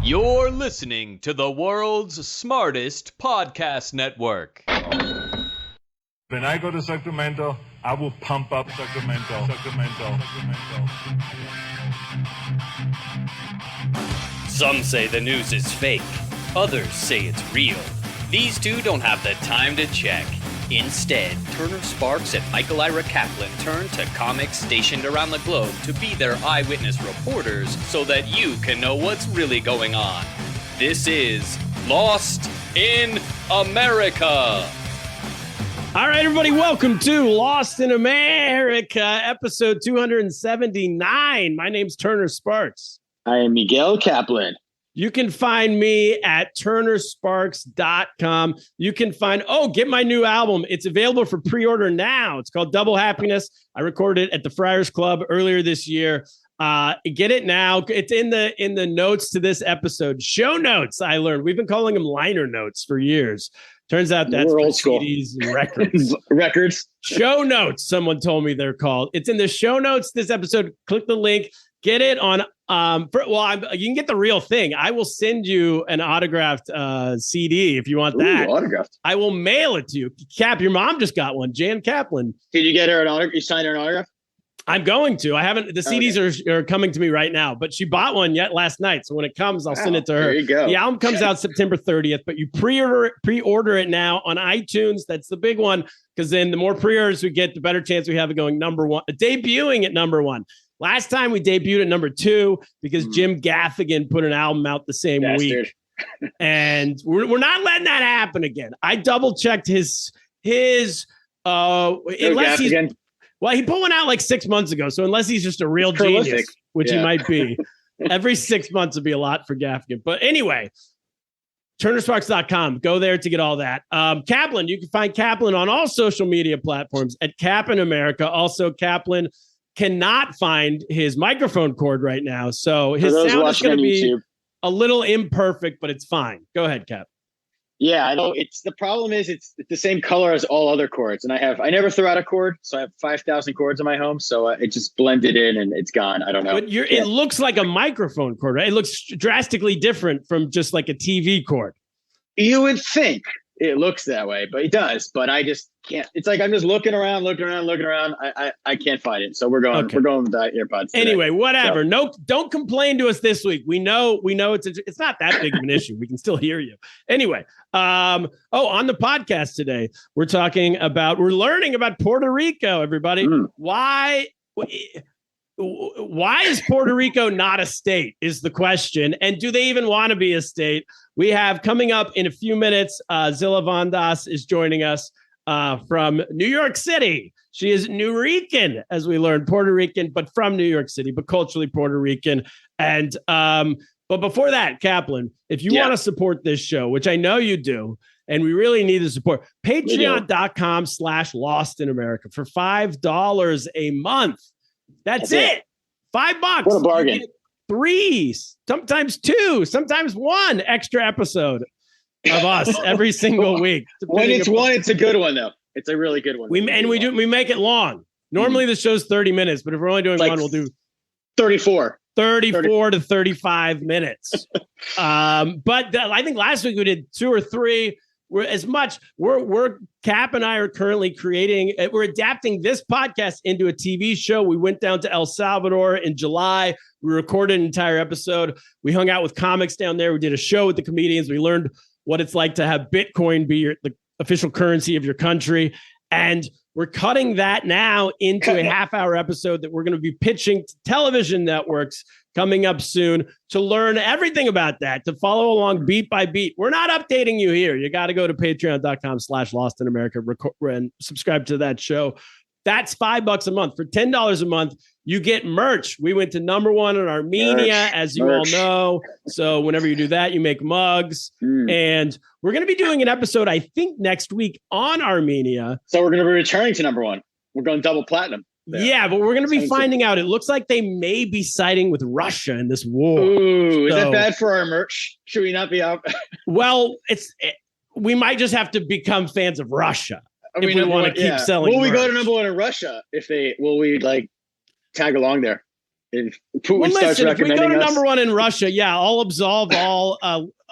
You're listening to the world's smartest podcast network. When I go to Sacramento, I will pump up Sacramento. Some say the news is fake. Others say it's real. These two don't have the time to check. Instead, Turner Sparks and Michael Ira Kaplan turn to comics stationed around the globe to be their eyewitness reporters so that you can know what's really going on. This is Lost in America. All right, everybody, welcome to Lost in America, episode 279. My name's Turner Sparks. I am Miguel Kaplan. You can find me at turnersparks.com. You can find, get my new album. It's available for pre-order now. It's called Double Happiness. I recorded it at the Friars Club earlier this year. Get it now. It's in the notes to this episode. Show notes, I learned. We've been calling them liner notes for years. Turns out that's for CDs and records. Records. Show notes, someone told me they're called. It's in the show notes this episode. Click the link. Get it on. You can get the real thing. I will send you an autographed CD if you want that. Autographed. I will mail it to you. Cap, your mom just got one. Jan Kaplan. Did you get her an autograph? You signed her an autograph? I'm going to. I haven't. The CDs are coming to me right now, but she bought one last night. So when it comes, I'll send it to her. There you go. The album comes out September 30th, but you pre-order it now on iTunes. That's the big one, because then the more pre-orders we get, the better chance we have of going number one, debuting at number one. Last time we debuted at number 2 because Jim Gaffigan put an album out the same week. And we're not letting that happen again. I double checked his unless he's, well, he put one out like 6 months ago. So unless he's just a real genius, which he might be, every 6 months would be a lot for Gaffigan. But anyway, turnersparks.com. Go there to get all that. Kaplan, you can find Kaplan on all social media platforms at Cap in America. Also, Kaplan cannot find his microphone cord right now. So his sound is going to be a little imperfect, but it's fine. Go ahead, Cap. Yeah, I know. The problem is it's the same color as all other cords. And I never throw out a cord. So I have 5,000 cords in my home. So it just blended in and it's gone. I don't know. But it looks like a microphone cord, right? It looks drastically different from just like a TV cord. You would think it looks that way, but it does. But I just can't. It's like I'm just looking around. I can't find it. So we're going with the AirPods today. Anyway, whatever. So, no, don't complain to us this week. We know it's not that big of an issue. We can still hear you. Anyway, on the podcast today, we're learning about Puerto Rico, everybody. Why is Puerto Rico not a state is the question. And do they even want to be a state? We have coming up in a few minutes, Zilla Vodnas is joining us from New York City. She is New Rican, as we learned, Puerto Rican, but from New York City, but culturally Puerto Rican. And but before that, Kaplan, if you want to support this show, which I know you do, and we really need the support, patreon.com/Lost in America for $5 a month. That's it. $5. What a bargain. 3, sometimes 2, sometimes 1 extra episode of us every single week. When it's one, it's a good one though. It's a really good one. We make it long. Normally the show's 30 minutes, but if we're only doing one, we'll do 34 to 35 minutes. But I think last week we did 2 or 3. We're Cap and I are currently we're adapting this podcast into a TV show. We went down to El Salvador in July. We recorded an entire episode. We hung out with comics down there. We did a show with the comedians. We learned what it's like to have Bitcoin be the official currency of your country. And we're cutting that now into a half-hour episode that we're going to be pitching to television networks coming up soon to learn everything about that, to follow along beat by beat. We're not updating you here. You got to go to patreon.com/Lost in America and subscribe to that show. That's $5 a month. For $10 a month, you get merch. We went to number 1 in Armenia, as you all know. So whenever you do that, you make mugs. And we're going to be doing an episode, I think, next week on Armenia. So we're going to be returning to number 1. We're going double platinum. there. Yeah, but we're going to be finding out. It looks like they may be siding with Russia in this war. Ooh, is that bad for our merch? Should we not be out? Well, we might just have to become fans of Russia if we want to keep selling. Will we merch. go to number one in Russia? Will we like tag along there? if Putin starts listen, if we go recommending to us, number one in Russia, yeah, I'll absolve all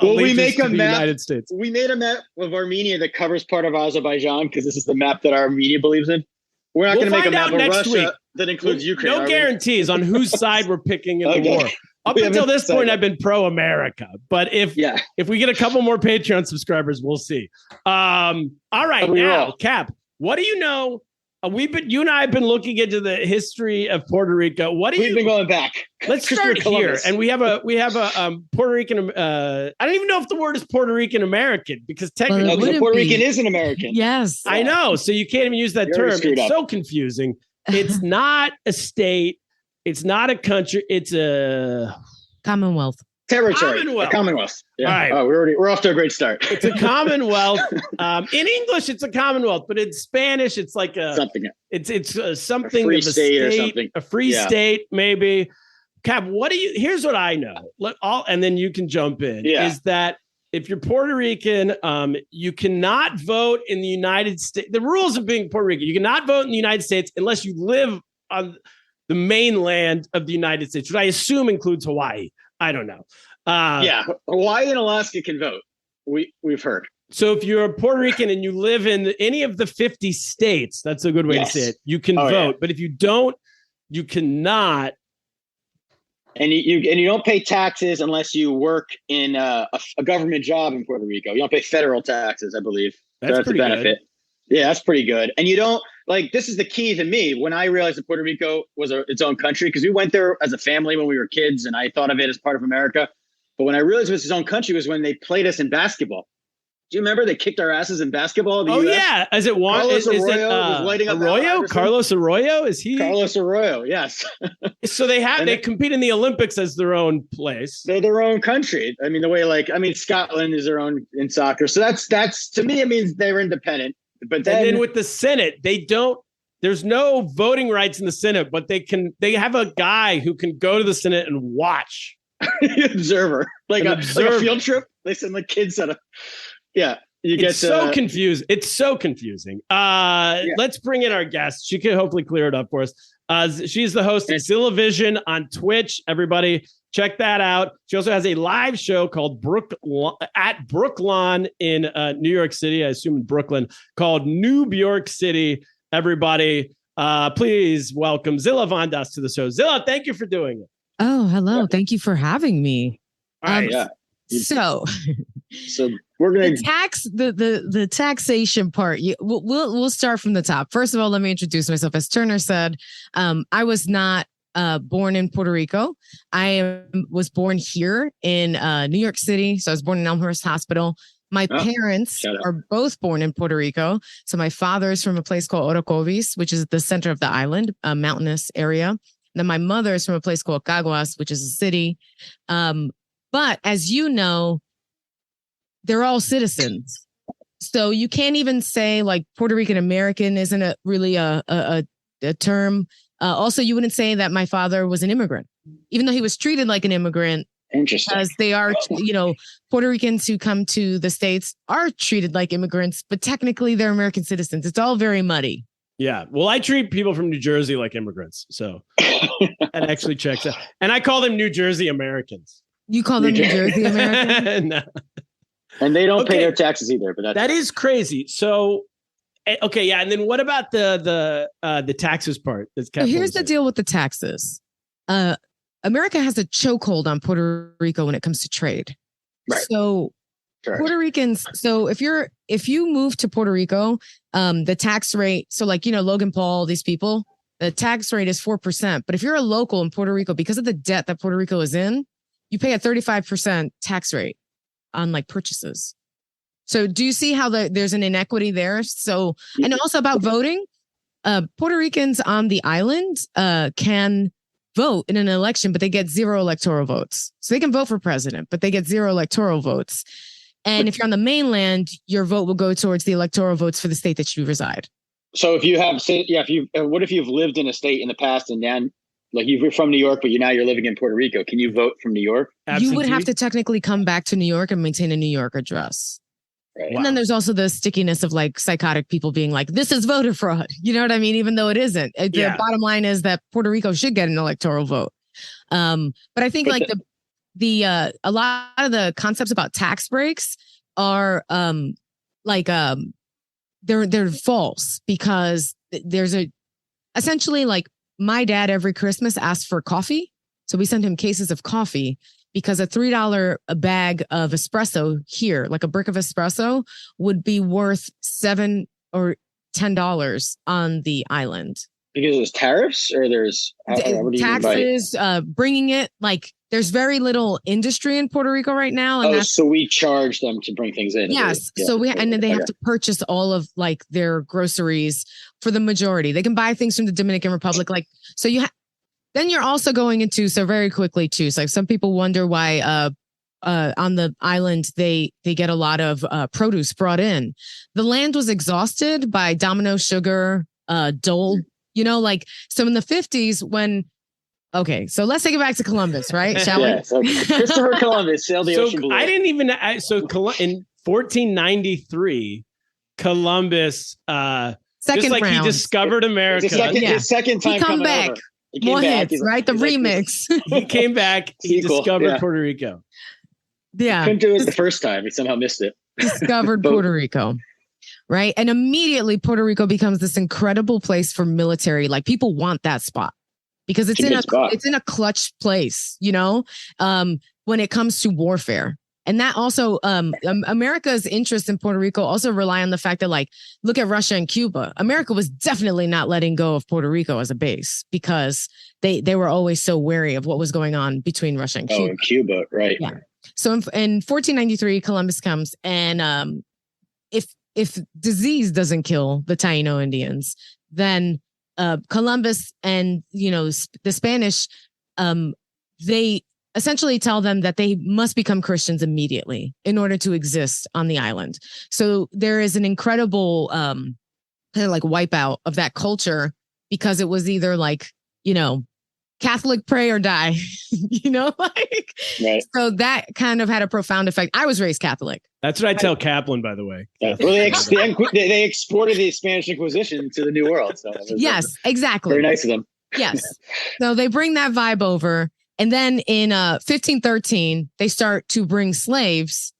we make a to the map. United States. We made a map of Armenia that covers part of Azerbaijan because this is the map that Armenia believes in. We're not going to make a map of Russia that includes Ukraine. No guarantees on whose side we're picking in the war. Up until this point, I've been pro-America, but if we get a couple more Patreon subscribers, we'll see. All right, now, Cap, what do you know? You and I have been looking into the history of Puerto Rico. We've been going back. Let's start here, and we have a Puerto Rican. I don't even know if the word is Puerto Rican American because technically Puerto Rican is an American. Yes, I know. So you can't even use that term. It's so confusing. It's not a state. It's not a country. It's a Commonwealth. Territory. Commonwealth. Yeah. All right. Oh, we're off to a great start. It's a Commonwealth. In English, it's a Commonwealth, but in Spanish, it's like something. It's something a free of a state or something. A free state, maybe. Cap, here's what I know. And then you can jump in. Yeah. Is that if you're Puerto Rican, you cannot vote in the United States. The rules of being Puerto Rican: you cannot vote in the United States unless you live on the mainland of the United States, which I assume includes Hawaii. I don't know. Hawaii and Alaska can vote. We've heard. So if you're a Puerto Rican and you live in any of the 50 states, that's a good way to say it. You can vote, yeah. But if you don't, you cannot. And you don't pay taxes unless you work in a government job in Puerto Rico. You don't pay federal taxes, I believe. That's a benefit. Good. Yeah, that's pretty good. And you don't this is the key to me when I realized that Puerto Rico was its own country, because we went there as a family when we were kids and I thought of it as part of America. But when I realized it was its own country was when they played us in basketball. Do you remember they kicked our asses in basketball? Oh, US? Yeah. As it was. Carlos Arroyo was lighting up. Arroyo? Carlos Arroyo? Is he? Carlos Arroyo, yes. So they compete in the Olympics as their own place. They're their own country. I mean, the way Scotland is their own in soccer. So that's to me, it means they're independent. But then with the Senate, there's no voting rights in the Senate, but they have a guy who can go to the Senate and watch. Observer. Like a field trip. They send kids at a. Yeah. It's so confusing. It's so confusing. Let's bring in our guest. She could hopefully clear it up for us. She's the host of Zilla Vision on Twitch. Everybody check that out. She also has a live show called Brooklyn in New York City. I assume in Brooklyn, called New York City. Everybody, please welcome Zilla Vodnas to the show. Zilla, thank you for doing it. Oh, hello. Yeah. Thank you for having me. All right. So we're gonna the taxation part. We'll start from the top. First of all, let me introduce myself. As Turner said, I was not born in Puerto Rico. I was born here in New York City. So I was born in Elmhurst Hospital. My parents are both born in Puerto Rico. So my father is from a place called Orocovis, which is the center of the island, a mountainous area. Then my mother is from a place called Caguas, which is a city. But as you know, they're all citizens. So you can't even say Puerto Rican American isn't really a term. Also, you wouldn't say that my father was an immigrant, even though he was treated like an immigrant. Interesting. Because they are, Puerto Ricans who come to the States are treated like immigrants, but technically they're American citizens. It's all very muddy. Yeah. Well, I treat people from New Jersey like immigrants. So that actually checks out. And I call them New Jersey Americans. You call them New Jersey Americans? No. And they don't pay their taxes either. But that is crazy. So, okay, yeah. And then what about the taxes part? So here's the deal with the taxes. America has a chokehold on Puerto Rico when it comes to trade. Right. So Puerto Ricans. So if you move to Puerto Rico, the tax rate. So Logan Paul, these people, the tax rate is 4%. But if you're a local in Puerto Rico, because of the debt that Puerto Rico is in, you pay a 35% tax rate on purchases. So do you see how there's an inequity there? So, and also about voting, Puerto Ricans on the island can vote in an election, but they get 0 electoral votes. So they can vote for president, but they get 0 electoral votes. And if you're on the mainland, your vote will go towards the electoral votes for the state that you reside. So if you have, what if you've lived in a state in the past and then you're from New York, but you're living in Puerto Rico? Can you vote from New York? Absentee? You would have to technically come back to New York and maintain a New York address. Right. And then there's also the stickiness of psychotic people being this is voter fraud. You know what I mean? Even though it isn't. The bottom line is that Puerto Rico should get an electoral vote. But I think like the a lot of the concepts about tax breaks are they're false, because there's essentially like my dad every Christmas asked for coffee. So we sent him cases of coffee because a $3 a bag of espresso here, like a brick of espresso, would be worth $7 or $10 on the island. Because there's tariffs, or there's taxes, bringing it, like there's very little industry in Puerto Rico right now. And so we charge them to bring things in. Yes. So and then they have to purchase all of like their groceries for the majority. They can buy things from the Dominican Republic. Like, so then you're also going into, so very quickly too. So like some people wonder why on the island they get a lot of produce brought in. The land was exhausted by Domino sugar, Dole. You know, like, so in the 50s when, okay, so let's take it back to Columbus, right? Shall we? So Christopher Columbus sailed the ocean blue. I didn't even, in 1493, Columbus, just like he discovered America. His second time he come back. Over. He came More back. Hits, right? The remix. He came back. He discovered Puerto Rico. Yeah. Couldn't do it the first time. He somehow missed it. Discovered Puerto Rico. Right. And immediately Puerto Rico becomes this incredible place for military. Like people want that spot because it's in a clutch place, you know, when it comes to warfare. And that also America's interest in Puerto Rico also rely on the fact that, like, look at Russia and Cuba. America was definitely not letting go of Puerto Rico as a base because they were always so wary of what was going on between Russia and Cuba. Oh, and Cuba. Right. Yeah. So in 1493, Columbus comes, and if disease doesn't kill the Taino Indians, then Columbus and, you know, the Spanish, they essentially tell them that they must become Christians immediately in order to exist on the island. So there is an incredible kind of like wipeout of that culture because it was either like, you know, Catholic pray or die, you know, like, right. So that kind of had a profound effect. I was raised Catholic. That's what I tell Kaplan, by the way. Yeah. Well, they exported the Spanish Inquisition to the New World. So yes, exactly. Very nice of them. Yes. So they bring that vibe over. And then in 1513, they start to bring slaves.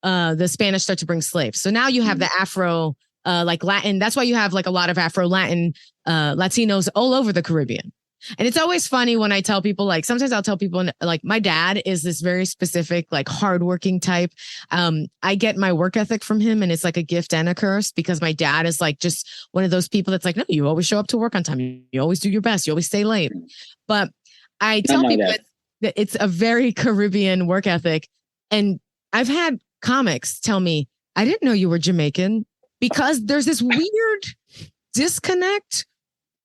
The Spanish start to bring slaves. So now you have the Afro, like Latin. That's why you have like a lot of Afro-Latin Latinos all over the Caribbean. And it's always funny when I tell people, like, sometimes I'll tell people, like, my dad is this very specific, like, hardworking type. I get my work ethic from him, and it's like a gift and a curse because my dad is like just one of those people that's like, no, you always show up to work on time. You always do your best. You always stay late. But I tell people that it's a very Caribbean work ethic. And I've had comics tell me, I didn't know you were Jamaican, because there's this weird disconnect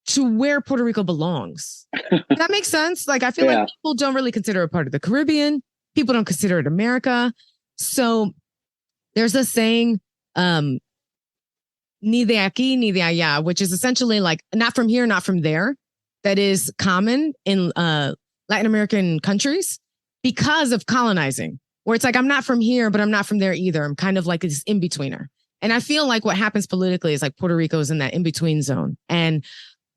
to where Puerto Rico belongs. That makes sense. Like, I feel like people don't really consider it part of the Caribbean. People don't consider it America. So there's a saying, ni de aquí, ni de allá, which is essentially like not from here, not from there. That is common in Latin American countries because of colonizing, where it's like, I'm not from here, but I'm not from there either. I'm kind of like this in-betweener. And I feel like what happens politically is like Puerto Rico is in that in-between zone. And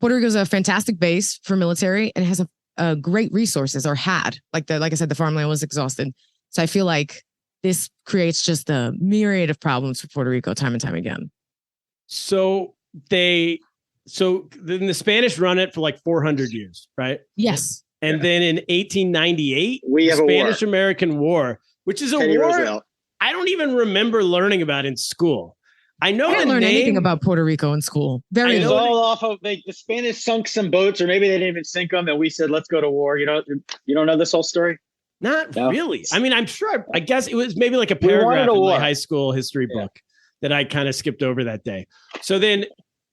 Puerto Rico is a fantastic base for military and has a great resources, or had. Like I said, the farmland was exhausted. So I feel like this creates just a myriad of problems for Puerto Rico time and time again. So then the Spanish run it for like 400 years, right? Yes. And then in 1898, we have the Spanish-American War, which is a war Roosevelt. I don't even remember learning about in school. I didn't learn anything about Puerto Rico in school. It was all off of the Spanish sunk some boats, or maybe they didn't even sink them, and we said, let's go to war. You don't know this whole story? Not really. I mean, I'm sure. I guess it was maybe like a paragraph in my high school history book that I kind of skipped over that day. So then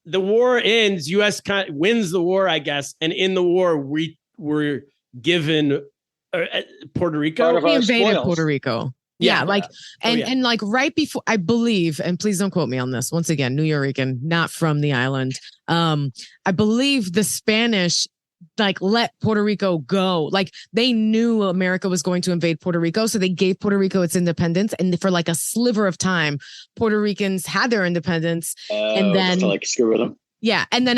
the war ends. U.S. wins the war, I guess, and in the war we were given Puerto Rico. We invaded Puerto Rico. Yeah, like, and like right before, I believe, and please don't quote me on this. Once again, New Rican, not from the island. I believe the Spanish like let Puerto Rico go. Like they knew America was going to invade Puerto Rico, so they gave Puerto Rico its independence. And for like a sliver of time, Puerto Ricans had their independence, and then to like screw with them. Yeah, and then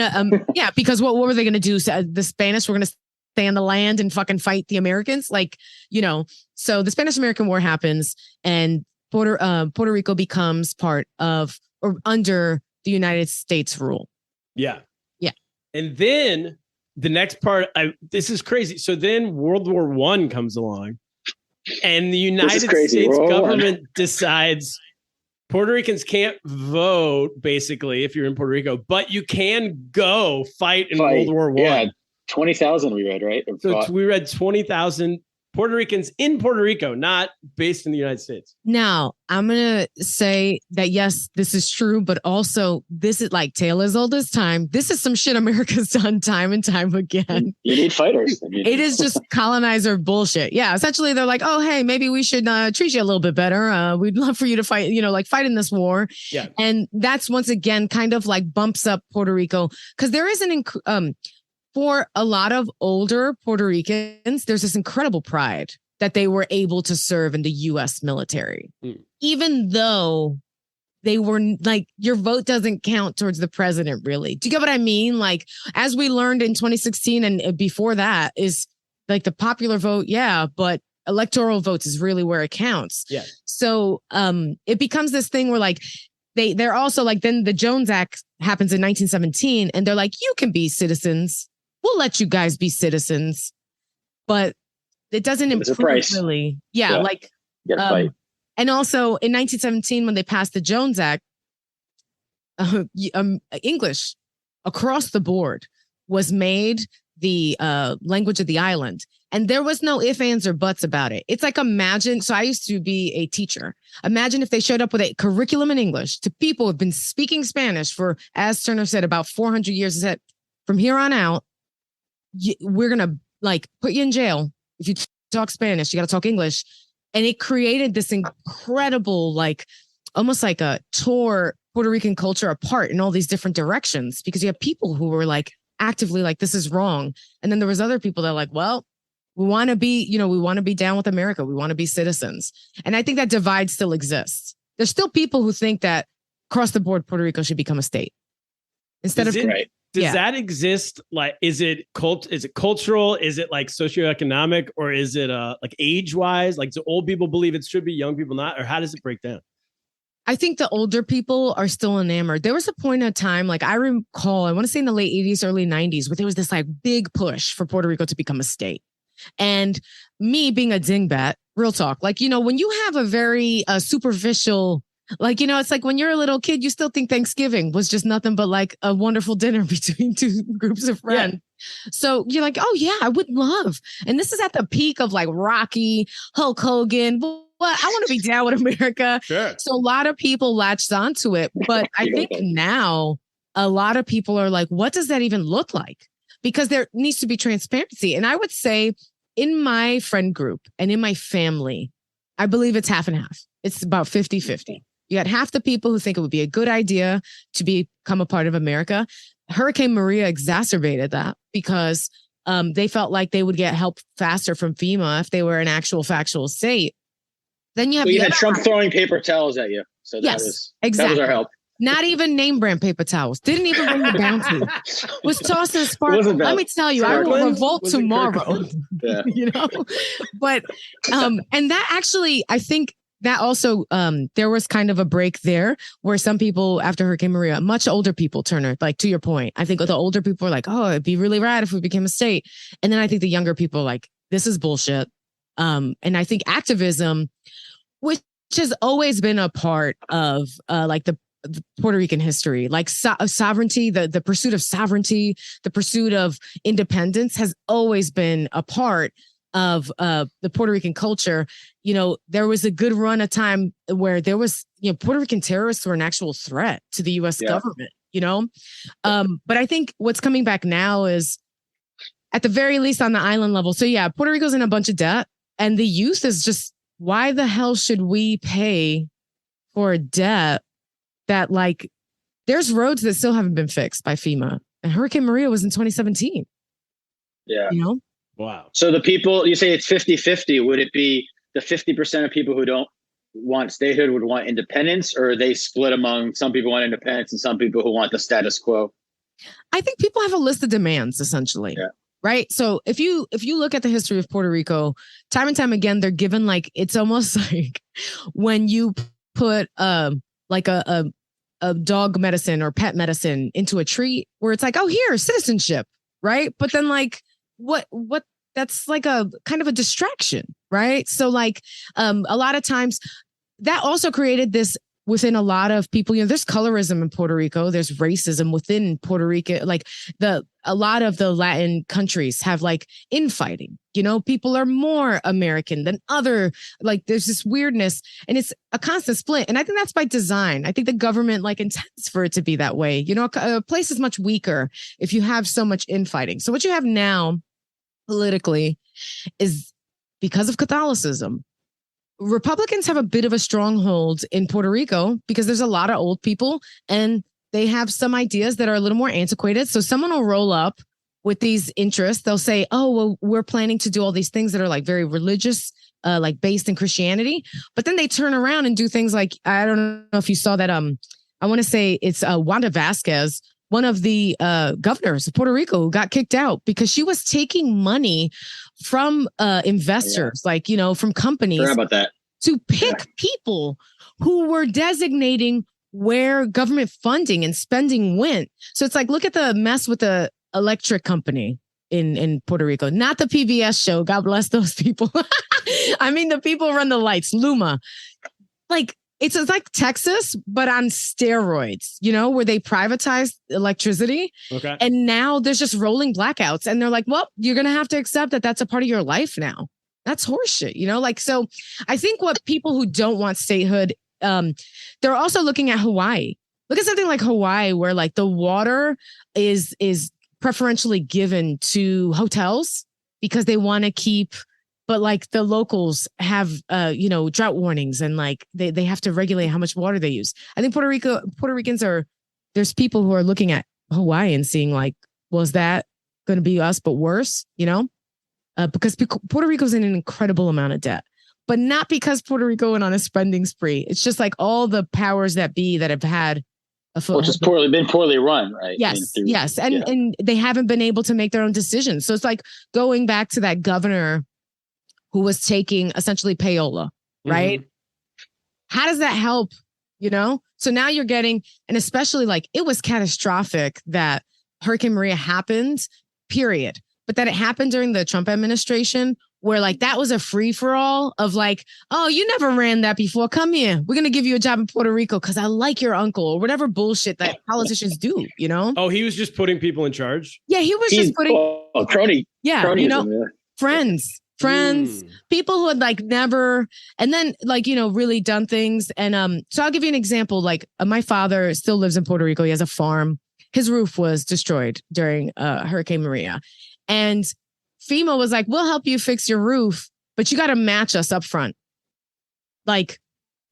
because what were they going to do? So, the Spanish were going to stay on the land and fucking fight the Americans. Like, so the Spanish-American War happens and Puerto Rico becomes part of or under the United States rule. Yeah. Yeah. And then the next part, this is crazy. So then World War I comes along and the United States government decides Puerto Ricans can't vote, basically, if you're in Puerto Rico, but you can go fight in World War I. Yeah, 20,000 we read, right? So we read 20,000 Puerto Ricans in Puerto Rico, not based in the United States. Now, I'm going to say that, yes, this is true, but also this is like tale as old as time. This is some shit America's done time and time again. You need fighters. It is just colonizer bullshit. Yeah, essentially they're like, oh, hey, maybe we should treat you a little bit better. We'd love for you to fight, like fight in this war. Yeah. And that's once again kind of like bumps up Puerto Rico because there is for a lot of older Puerto Ricans, there's this incredible pride that they were able to serve in the U.S. military, even though they were like, your vote doesn't count towards the president, really. Do you get what I mean? Like, as we learned in 2016 and before that is like the popular vote. Yeah. But electoral votes is really where it counts. Yeah. So it becomes this thing where like, they're also like, then the Jones Act happens in 1917 and they're like, you can be citizens. We'll let you guys be citizens, but it doesn't improve really. Yeah. Like, and also in 1917, when they passed the Jones Act, English across the board was made the language of the island. And there was no ifs, ands, or buts about it. It's like, imagine, so I used to be a teacher. Imagine if they showed up with a curriculum in English to people who've been speaking Spanish for, as Turner said, about 400 years. Is that from here on out, we're going to like put you in jail. If you talk Spanish, you got to talk English. And it created this incredible, like almost like a tore Puerto Rican culture apart in all these different directions, because you have people who were like actively like, this is wrong. And then there was other people that are like, well, we want to be, we want to be down with America. We want to be citizens. And I think that divide still exists. There's still people who think that across the board, Puerto Rico should become a state. Instead of Does that exist? Like, is it cultural? Is it like socioeconomic, or is it like age wise? Like, do old people believe it should be, young people not, or how does it break down? I think the older people are still enamored. There was a point in time, like I recall, I want to say in the late 80s, early 90s, where there was this like big push for Puerto Rico to become a state. And me being a dingbat, real talk, like, when you have a very superficial, like, it's like when you're a little kid, you still think Thanksgiving was just nothing but like a wonderful dinner between two groups of friends. Yeah. So you're like, oh yeah, I would love. And this is at the peak of like Rocky, Hulk Hogan. Well, I want to be down with America. Sure. So a lot of people latched onto it. But I think now a lot of people are like, what does that even look like? Because there needs to be transparency. And I would say in my friend group and in my family, I believe it's half and half. It's about 50-50. You got half the people who think it would be a good idea to become a part of America. Hurricane Maria exacerbated that because they felt like they would get help faster from FEMA if they were an actual factual state. Then you have had Trump throwing paper towels at you. So that was our help. Not even name brand paper towels. Didn't even bring the bounty. Was tossing sparkle. Let me tell you, I will revolt tomorrow. Yeah. But and that actually, I think that also there was kind of a break there where some people after Hurricane Maria, much older people, Turner, like to your point, I think the older people were like, oh, it'd be really rad if we became a state. And then I think the younger people are like, this is bullshit. And I think activism, which has always been a part of like the Puerto Rican history, like sovereignty, the pursuit of sovereignty, the pursuit of independence has always been a part of the Puerto Rican culture. There was a good run of time where there was, Puerto Rican terrorists were an actual threat to the U.S. government, But I think what's coming back now is at the very least on the island level. So yeah, Puerto Rico's in a bunch of debt and the youth is just, why the hell should we pay for a debt that like there's roads that still haven't been fixed by FEMA, and Hurricane Maria was in 2017. Yeah. Wow. So the people, you say it's 50-50. Would it be the 50% of people who don't want statehood would want independence, or are they split among some people want independence and some people who want the status quo? I think people have a list of demands, essentially. Yeah. right? So if you look at the history of Puerto Rico, time and time again, they're given like, it's almost like when you put like a dog medicine or pet medicine into a treat where it's like, oh, here, citizenship, right? But then like what that's like a kind of a distraction, right? So like a lot of times that also created this within a lot of people, there's colorism in Puerto Rico, there's racism within Puerto Rico. Like a lot of the Latin countries have like infighting, people are more American than other, like there's this weirdness and it's a constant split. And I think that's by design. I think the government like intends for it to be that way. A place is much weaker if you have so much infighting. So what you have now politically is because of Catholicism. Republicans have a bit of a stronghold in Puerto Rico because there's a lot of old people and they have some ideas that are a little more antiquated. So someone will roll up with these interests. They'll say, oh, well, we're planning to do all these things that are like very religious, like based in Christianity. But then they turn around and do things like, I don't know if you saw that. I want to say it's Wanda Vasquez, one of the governors of Puerto Rico, who got kicked out because she was taking money from investors, from companies. Sorry about that. To pick people who were designating where government funding and spending went. So it's like, look at the mess with the electric company in Puerto Rico, not the PBS show. God bless those people. I mean, the people who run the lights, Luma. Like, it's like Texas, but on steroids, where they privatized electricity. Okay. And now there's just rolling blackouts. And they're like, well, you're going to have to accept that that's a part of your life now. That's horseshit, so I think what people who don't want statehood, they're also looking at Hawaii. Look at something like Hawaii, where like the water is preferentially given to hotels because they want to keep, but like the locals have, drought warnings and like they have to regulate how much water they use. I think Puerto Ricans there's people who are looking at Hawaii and seeing like, well, is that going to be us, but worse, because Puerto Rico's in an incredible amount of debt, but not because Puerto Rico went on a spending spree. It's just like all the powers that be that have had a foot. Which has been poorly run, right? Yes, yes. And they haven't been able to make their own decisions. So it's like going back to that governor who was taking essentially payola, right? Mm-hmm. How does that help? So now you're getting, and especially like it was catastrophic that Hurricane Maria happened, period. But that it happened during the Trump administration where like that was a free for all of like, oh, you never ran that before. Come here. We're going to give you a job in Puerto Rico because I like your uncle or whatever bullshit that politicians do, Oh, he was just putting people in charge. Yeah, he was just putting. Crony. Yeah, friends, people who had like never, and then like, really done things. And so I'll give you an example. Like my father still lives in Puerto Rico. He has a farm. His roof was destroyed during Hurricane Maria. And FEMA was like, we'll help you fix your roof, but you got to match us up front. Like,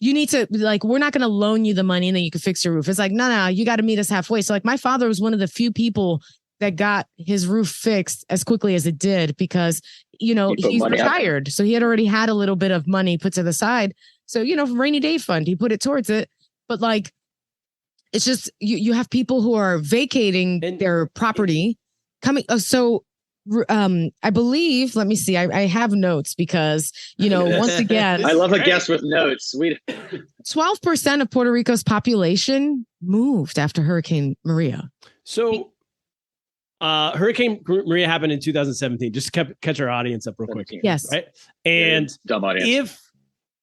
you need to, like, we're not going to loan you the money and then you can fix your roof. It's like, no, you got to meet us halfway. So like my father was one of the few people that got his roof fixed as quickly as it did because, he's retired. So he had already had a little bit of money put to the side. So, rainy day fund, he put it towards it. But like, it's just, you have people who are vacating their property coming. I believe, let me see, I have notes because, once again, I love a guest with notes. 12% of Puerto Rico's population moved after Hurricane Maria. So Hurricane Maria happened in 2017, just to catch our audience up real quick. Yes. Right. And dumb audience. If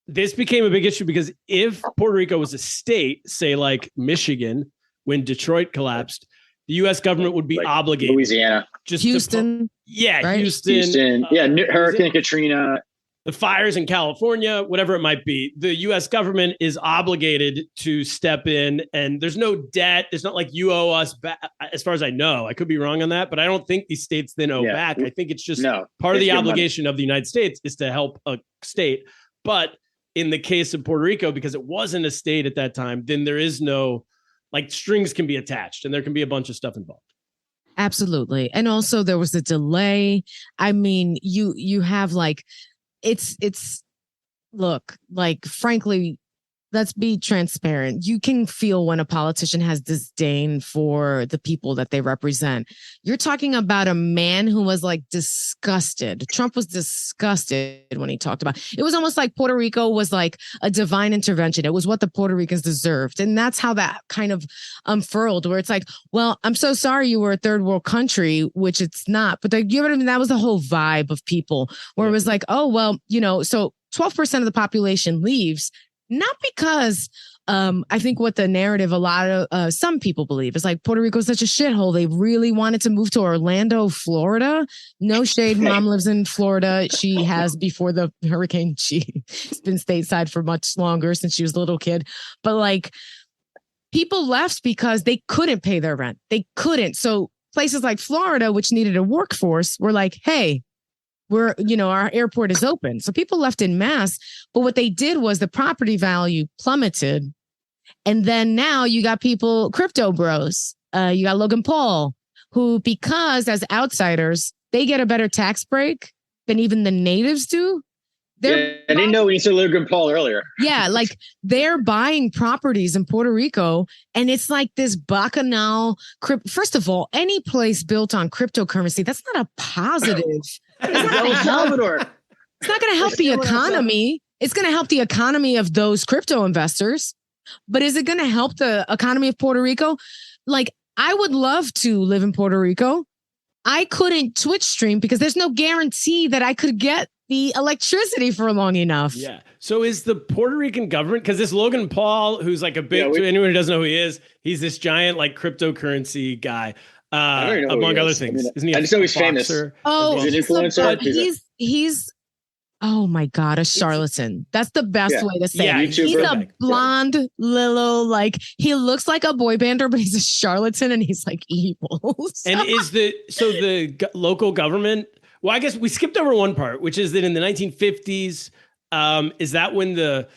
this became a big issue, because if Puerto Rico was a state, say like Michigan, when Detroit collapsed, the U.S. government would be obligated. Louisiana. Just Houston. Right? Houston. Hurricane Katrina. The fires in California, whatever it might be. The U.S. government is obligated to step in, and there's no debt. It's not like you owe us back, as far as I know. I could be wrong on that, but I don't think these states then owe back. I think it's just part of the obligation of the United States is to help a state. But in the case of Puerto Rico, because it wasn't a state at that time, then there is no, like, strings can be attached and there can be a bunch of stuff involved. Absolutely. And also there was a delay. I mean, you have like, it's look, like, frankly, let's be transparent. You can feel when a politician has disdain for the people that they represent. You're talking about a man who was like disgusted. Trump was disgusted when he talked about it. It was almost like Puerto Rico was like a divine intervention. It was what the Puerto Ricans deserved. And that's how that kind of unfurled, where it's like, well, I'm so sorry you were a third world country, which it's not. But that was the whole vibe of people where it was like, oh, well, so 12% of the population leaves. Not because I think what the narrative a lot of some people believe is like Puerto Rico is such a shithole. They really wanted to move to Orlando, Florida. No shade. Mom lives in Florida. She has before the hurricane. She's been stateside for much longer since she was a little kid. But like people left because they couldn't pay their rent. They couldn't. So places like Florida, which needed a workforce, were like, hey, our airport is open. So people left in mass. But what they did was the property value plummeted. And then now you got crypto bros. You got Logan Paul, who, because as outsiders, they get a better tax break than even the natives do. I didn't know when you said Logan Paul earlier. Yeah, like they're buying properties in Puerto Rico, and it's like this bacchanal. First of all, any place built on cryptocurrency, that's not a positive. El Salvador. It's not going to help the economy. It's going to help the economy of those crypto investors. But is it going to help the economy of Puerto Rico? Like, I would love to live in Puerto Rico. I couldn't Twitch stream because there's no guarantee that I could get the electricity for long enough. Yeah. So is the Puerto Rican government, because this Logan Paul, who's like to anyone who doesn't know who he is, he's this giant like cryptocurrency guy. Among other things. Isn't he? I just know he's famous. Oh, he's an influencer. He's oh my God, a charlatan. That's the best way to say it. YouTuber. He's a blonde little, like, he looks like a boy bander, but he's a charlatan and he's like evil. And is the local government? Well, I guess we skipped over one part, which is that in the 1950s, is that when the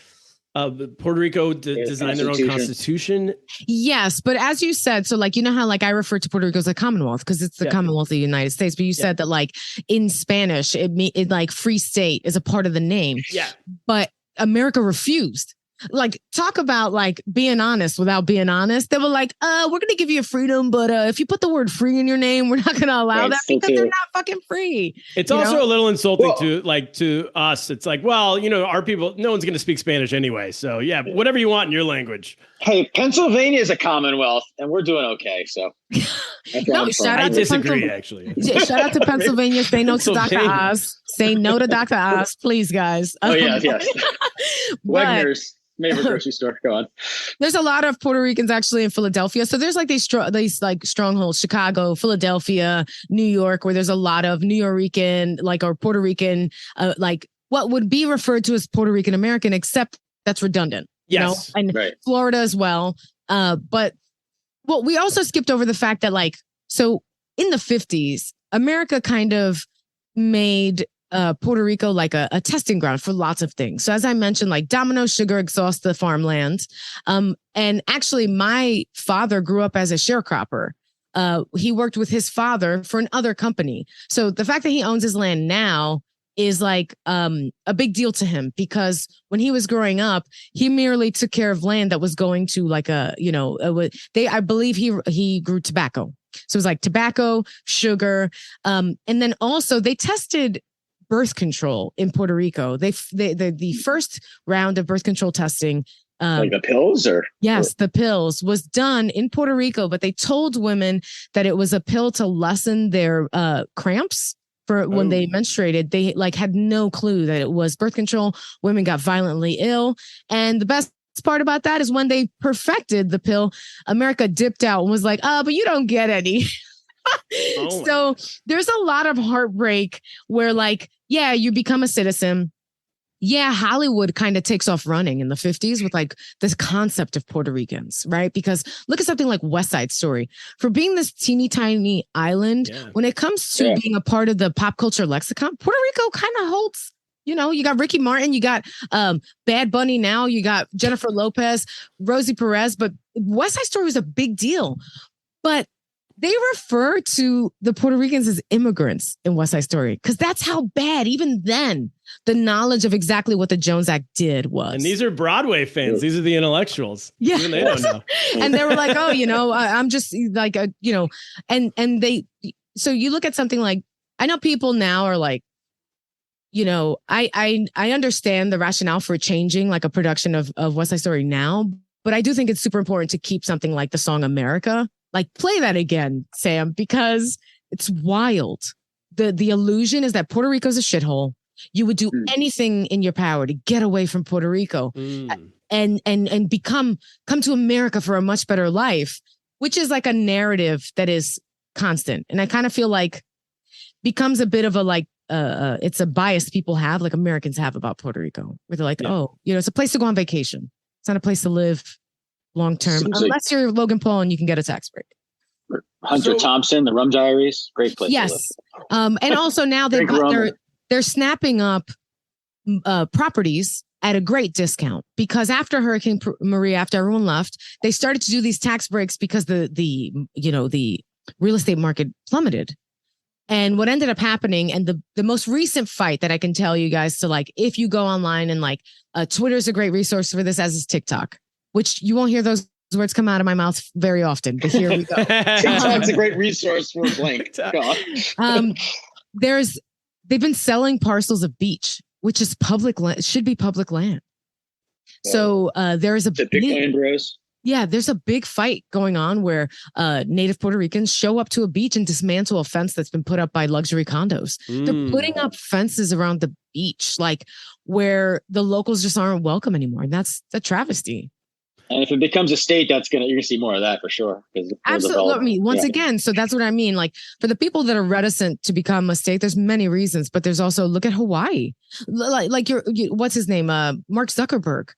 Puerto Rico designed their own constitution? Yes, but as you said, so like, you know how like I refer to Puerto Rico as a Commonwealth because it's the Commonwealth of the United States, but you said that like in Spanish, it like free state is a part of the name. Yeah. But America refused. Like, talk about like being honest without being honest. They were like, we're going to give you freedom, but if you put the word free in your name, we're not going to allow that because they're not fucking free. It's also a little insulting to us. It's like, well, our people, no one's going to speak Spanish anyway. So yeah, whatever you want in your language. Hey, Pennsylvania is a Commonwealth and we're doing okay. So I disagree, actually. Shout out to Pennsylvania. Say no to Dr. Oz. Say no to Dr. Oz, please, guys. Oh, yes. Wegner's. Maybe a grocery store. Go on. There's a lot of Puerto Ricans actually in Philadelphia. So there's like these like strongholds, Chicago, Philadelphia, New York, where there's a lot of New Yorican, like, or Puerto Rican, like what would be referred to as Puerto Rican American, except that's redundant. Yes. And Florida as well. But we also skipped over the fact that like, so in the 50s, America kind of made Puerto Rico like a testing ground for lots of things. So as I mentioned, like Domino sugar exhausts the farmland. And actually my father grew up as a sharecropper. He worked with his father for another company. So the fact that he owns his land now is like a big deal to him because when he was growing up, he merely took care of land that was going to like I believe he grew tobacco. So it was like tobacco, sugar. And then also they tested birth control in Puerto Rico. The first round of birth control testing, like the pills, or the pills was done in Puerto Rico, but they told women that it was a pill to lessen their cramps for when they menstruated. They like had no clue that it was birth control. Women got violently ill, and the best part about that is when they perfected the pill, America dipped out and was like, but you don't get any. So there's a lot of heartbreak where like, yeah, you become a citizen. Yeah, Hollywood kind of takes off running in the 50s with like this concept of Puerto Ricans, right? Because look at something like West Side Story. For being this teeny tiny island, when it comes to being a part of the pop culture lexicon, Puerto Rico kind of holds, you got Ricky Martin, you got Bad Bunny now, you got Jennifer Lopez, Rosie Perez, but West Side Story was a big deal. But they refer to the Puerto Ricans as immigrants in West Side Story because that's how bad, even then, the knowledge of exactly what the Jones Act did was. And these are Broadway fans. These are the intellectuals. Yeah. Even they don't know. And they were like, oh, I'm just like, and they, so you look at something like, I know people now are like, I understand the rationale for changing like a production of West Side Story now, but I do think it's super important to keep something like the song America, like play that again, Sam, because it's wild. The illusion is that Puerto Rico's a shithole. You would do anything in your power to get away from Puerto Rico and come to America for a much better life, which is like a narrative that is constant. And I kind of feel like becomes a bit of a like, it's a bias people have, like Americans have about Puerto Rico, where they're like, it's a place to go on vacation. It's not a place to live long term, unless you're Logan Paul and you can get a tax break. Hunter Thompson, the Rum Diaries, great place. Yes, and also now they're snapping up properties at a great discount because after Hurricane Maria, after everyone left, they started to do these tax breaks because the real estate market plummeted. And what ended up happening, and the most recent fight that I can tell you guys to like, if you go online and like, Twitter's a great resource for this, as is TikTok, which you won't hear those words come out of my mouth very often, but here we go. TikTok's a great resource for blank. They've been selling parcels of beach, which is public land, should be public land. So there's a big land bros. Yeah, there's a big fight going on where native Puerto Ricans show up to a beach and dismantle a fence that's been put up by luxury condos. They're putting up fences around the beach, like where the locals just aren't welcome anymore. And that's a travesty. And if it becomes a state, you're gonna see more of that for sure. Absolutely. I mean, once again, so that's what I mean. Like for the people that are reticent to become a state, there's many reasons, but there's also look at Hawaii. Like what's his name? Mark Zuckerberg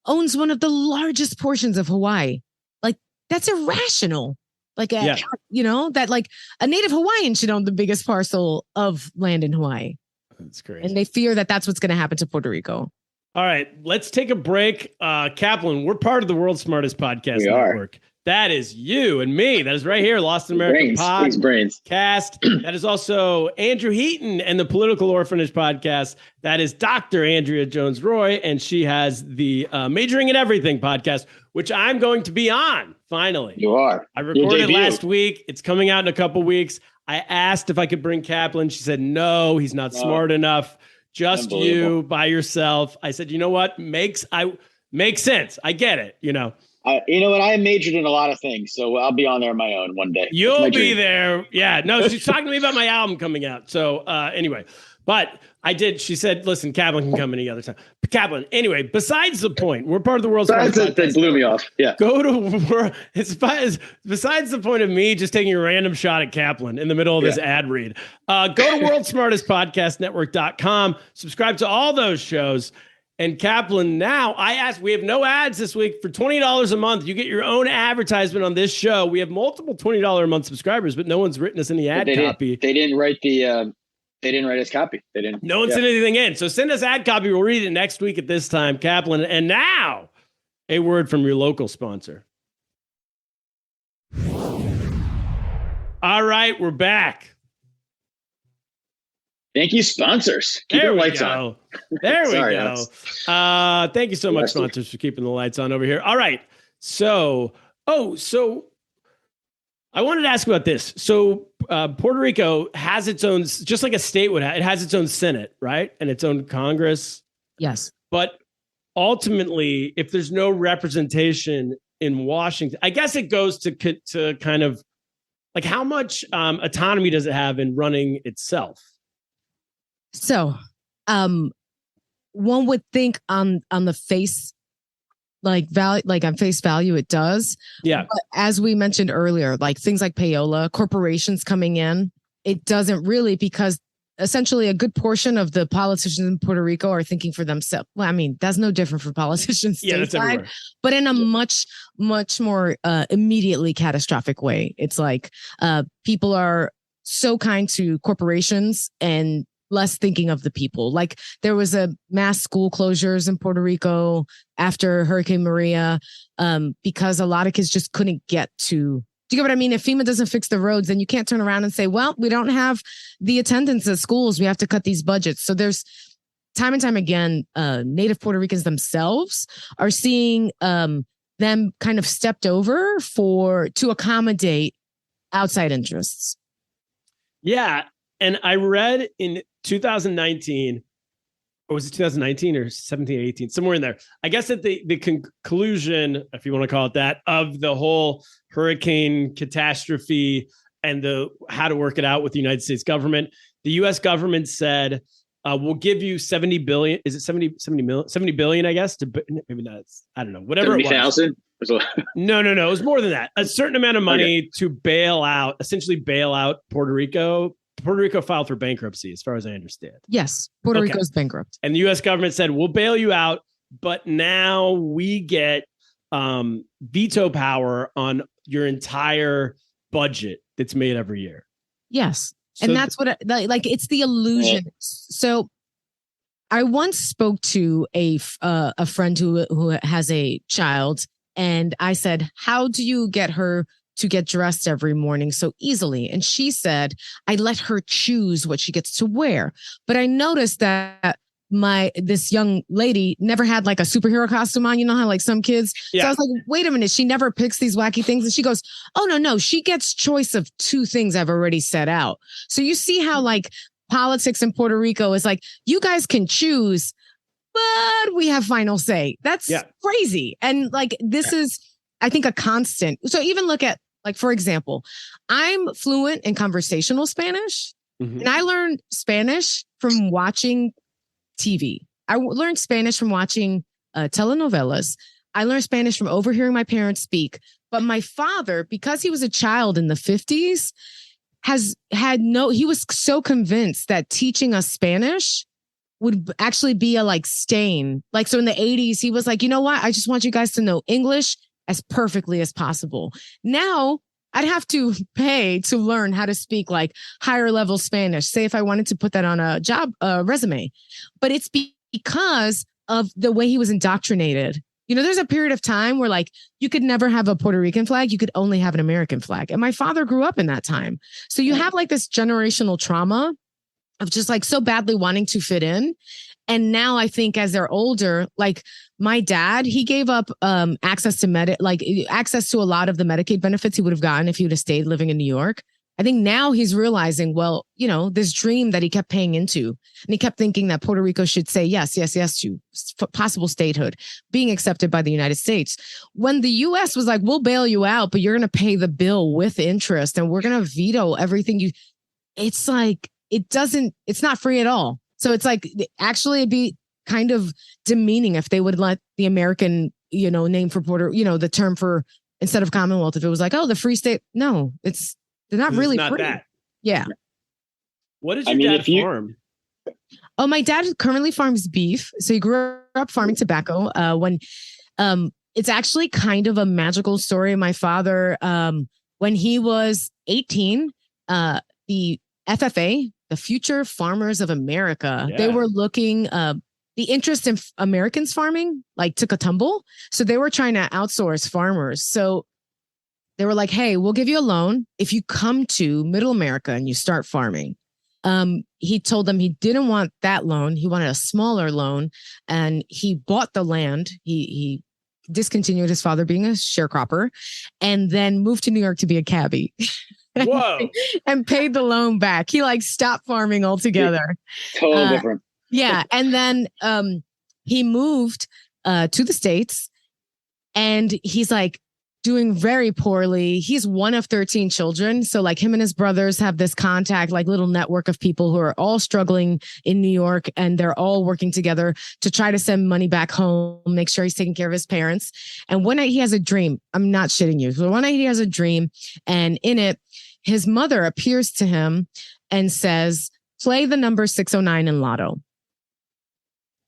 owns one of the largest portions of Hawaii. Like that's irrational. Like that like a native Hawaiian should own the biggest parcel of land in Hawaii. That's great. And they fear that that's what's going to happen to Puerto Rico. All right, let's take a break. Kaplan, we're part of the world's smartest podcast network. That is you and me. That is right here, Lost in America podcast. That is also Andrew Heaton and the Political Orphanage podcast. That is Dr. Andrea Jones-Roy, and she has the Majoring in Everything podcast, which I'm going to be on, finally. You are. I recorded last week. It's coming out in a couple weeks. I asked if I could bring Kaplan. She said, no, he's not smart enough. Just you by yourself. I said, you know what? Makes sense. I get it. You know what? I majored in a lot of things, so I'll be on there on my own one day. You'll be there. Yeah. No, she's talking to me about my album coming out. So anyway, but I did. She said, listen, Kaplan can come any other time. Kaplan, anyway, besides the point, we're part of the world's smartest podcast. That blew me off. Yeah. Besides the point of me just taking a random shot at Kaplan in the middle of this ad read, go to worldsmartestpodcastnetwork.com, subscribe to all those shows. And Kaplan, now we have no ads this week. For $20 a month, you get your own advertisement on this show. We have multiple $20 a month subscribers, but no one's written us any ad copy. They didn't write us copy. No one sent anything in. So send us ad copy. We'll read it next week at this time, Kaplan. And now, a word from your local sponsor. All right, we're back. Thank you, sponsors. Keep the lights on. There we go. Thank you so much, sponsors, for keeping the lights on over here. All right. So I wanted to ask about this. So Puerto Rico has its own, just like a state would have, it has its own Senate, right? And its own Congress. Yes. But ultimately, if there's no representation in Washington, I guess it goes to kind of like how much autonomy does it have in running itself? So one would think on the face, like value, like on face value, it does. Yeah. But as we mentioned earlier, like things like payola, corporations coming in, it doesn't really, because essentially a good portion of the politicians in Puerto Rico are thinking for themselves. Well, I mean, that's no different for politicians stateside, but in a much more immediately catastrophic way. It's like people are so kind to corporations and less thinking of the people. Like there was a mass school closures in Puerto Rico after Hurricane Maria because a lot of kids just couldn't get to. Do you get what I mean? If FEMA doesn't fix the roads, then you can't turn around and say, well, we don't have the attendance at schools. We have to cut these budgets. So there's time and time again, Native Puerto Ricans themselves are seeing them kind of stepped over to accommodate outside interests. Yeah. And I read in 2019, or was it 2019 or 17, 18, somewhere in there. I guess at the conclusion, if you want to call it that, of the whole hurricane catastrophe and the how to work it out with the United States government, the U.S. government said, we'll give you 70 billion. Is it 70 billion, I guess? Maybe not. I don't know. Whatever 70,000? No. It was more than that. A certain amount of money to essentially bail out Puerto Rico. Puerto Rico filed for bankruptcy, as far as I understand. Yes, Puerto Rico's bankrupt. And the U.S. government said, we'll bail you out, but now we get veto power on your entire budget that's made every year. Yes. And that's what, it's the illusion. So I once spoke to a friend who has a child, and I said, how do you get her to get dressed every morning so easily? And she said, I let her choose what she gets to wear. But I noticed that this young lady never had like a superhero costume on. You know how like some kids. Yeah. So I was like, wait a minute. She never picks these wacky things. And she goes, oh, no. She gets choice of 2 things I've already set out. So you see how like politics in Puerto Rico is like, you guys can choose, but we have final say. That's crazy. And like, this is, I think, a constant. So even look at, like, for example, I'm fluent in conversational Spanish, and I learned Spanish from watching TV. I learned Spanish from watching telenovelas. I learned Spanish from overhearing my parents speak. But my father, because he was a child in the 50s, he was so convinced that teaching us Spanish would actually be a like stain. Like, so in the 80s, he was like, you know what? I just want you guys to know English as perfectly as possible. Now I'd have to pay to learn how to speak like higher level Spanish, say if I wanted to put that on a job resume. But it's because of the way he was indoctrinated. You know, there's a period of time where like you could never have a Puerto Rican flag. You could only have an American flag. And my father grew up in that time. So you have like this generational trauma of just like so badly wanting to fit in. And now I think as they're older, like my dad, he gave up access to access to a lot of the Medicaid benefits he would have gotten if he would have stayed living in New York. I think now he's realizing, well, you know, this dream that he kept paying into, and he kept thinking that Puerto Rico should say yes to possible statehood, being accepted by the United States. When the U.S. was like, we'll bail you out, but you're going to pay the bill with interest, and we're going to veto everything it's like, it's not free at all. So it's like, actually it'd be kind of demeaning if they would let the American, you know, name for the term for, instead of Commonwealth, if it was like, oh, the free state. No, they're not really free. That. Yeah. What does your dad farm? Oh, my dad currently farms beef. So he grew up farming tobacco. It's actually kind of a magical story. My father, when he was 18, the FFA, the Future Farmers of America, they were looking, the interest in Americans farming like took a tumble. So they were trying to outsource farmers. So they were like, hey, we'll give you a loan if you come to Middle America and you start farming. He told them he didn't want that loan. He wanted a smaller loan, and he bought the land. He discontinued his father being a sharecropper and then moved to New York to be a cabbie. Whoa. And paid the loan back. He like stopped farming altogether. Totally different. Yeah. And then he moved to the States, and he's like doing very poorly. He's one of 13 children. So like him and his brothers have this contact, like little network of people who are all struggling in New York, and they're all working together to try to send money back home, make sure he's taking care of his parents. And one night he has a dream. I'm not shitting you. So one night he has a dream, and in it, his mother appears to him and says, play the number 609 in Lotto.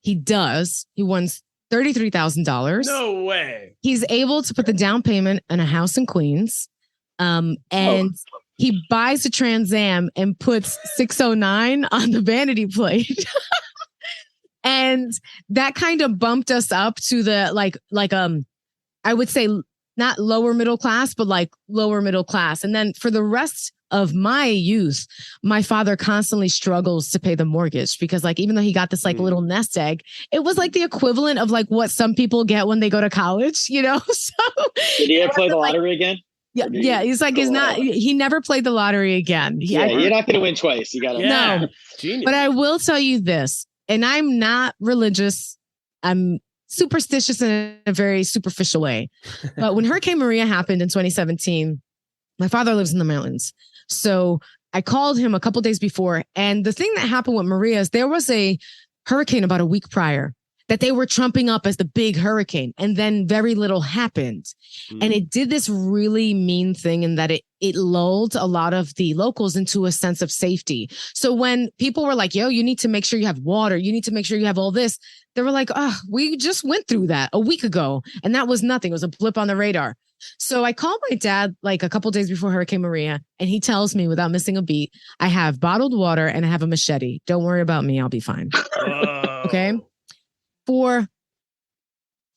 He does. He wins $33,000. No way. He's able to put the down payment on a house in Queens. He buys a Trans Am and puts 609 on the vanity plate. And that kind of bumped us up to the I would say not lower middle class, but like lower middle class. And then for the rest of my youth, my father constantly struggles to pay the mortgage because like, even though he got this like little nest egg, it was like the equivalent of like what some people get when they go to college, you know? So did he ever play the lottery again? Yeah. He's like, he never played the lottery again. You're not going to win twice. You got to. No, Genius. But I will tell you this, and I'm not religious. I'm superstitious in a very superficial way. But when Hurricane Maria happened in 2017, my father lives in the mountains. So I called him a couple days before. And the thing that happened with Maria is there was a hurricane about a week prior that they were trumping up as the big hurricane. And then very little happened. And it did this really mean thing in that it lulled a lot of the locals into a sense of safety. So when people were like, yo, you need to make sure you have water, you need to make sure you have all this, they were like, oh, we just went through that a week ago. And that was nothing. It was a blip on the radar. So I called my dad like a couple days before Hurricane Maria, and he tells me without missing a beat, I have bottled water and I have a machete. Don't worry about me. I'll be fine. Okay. For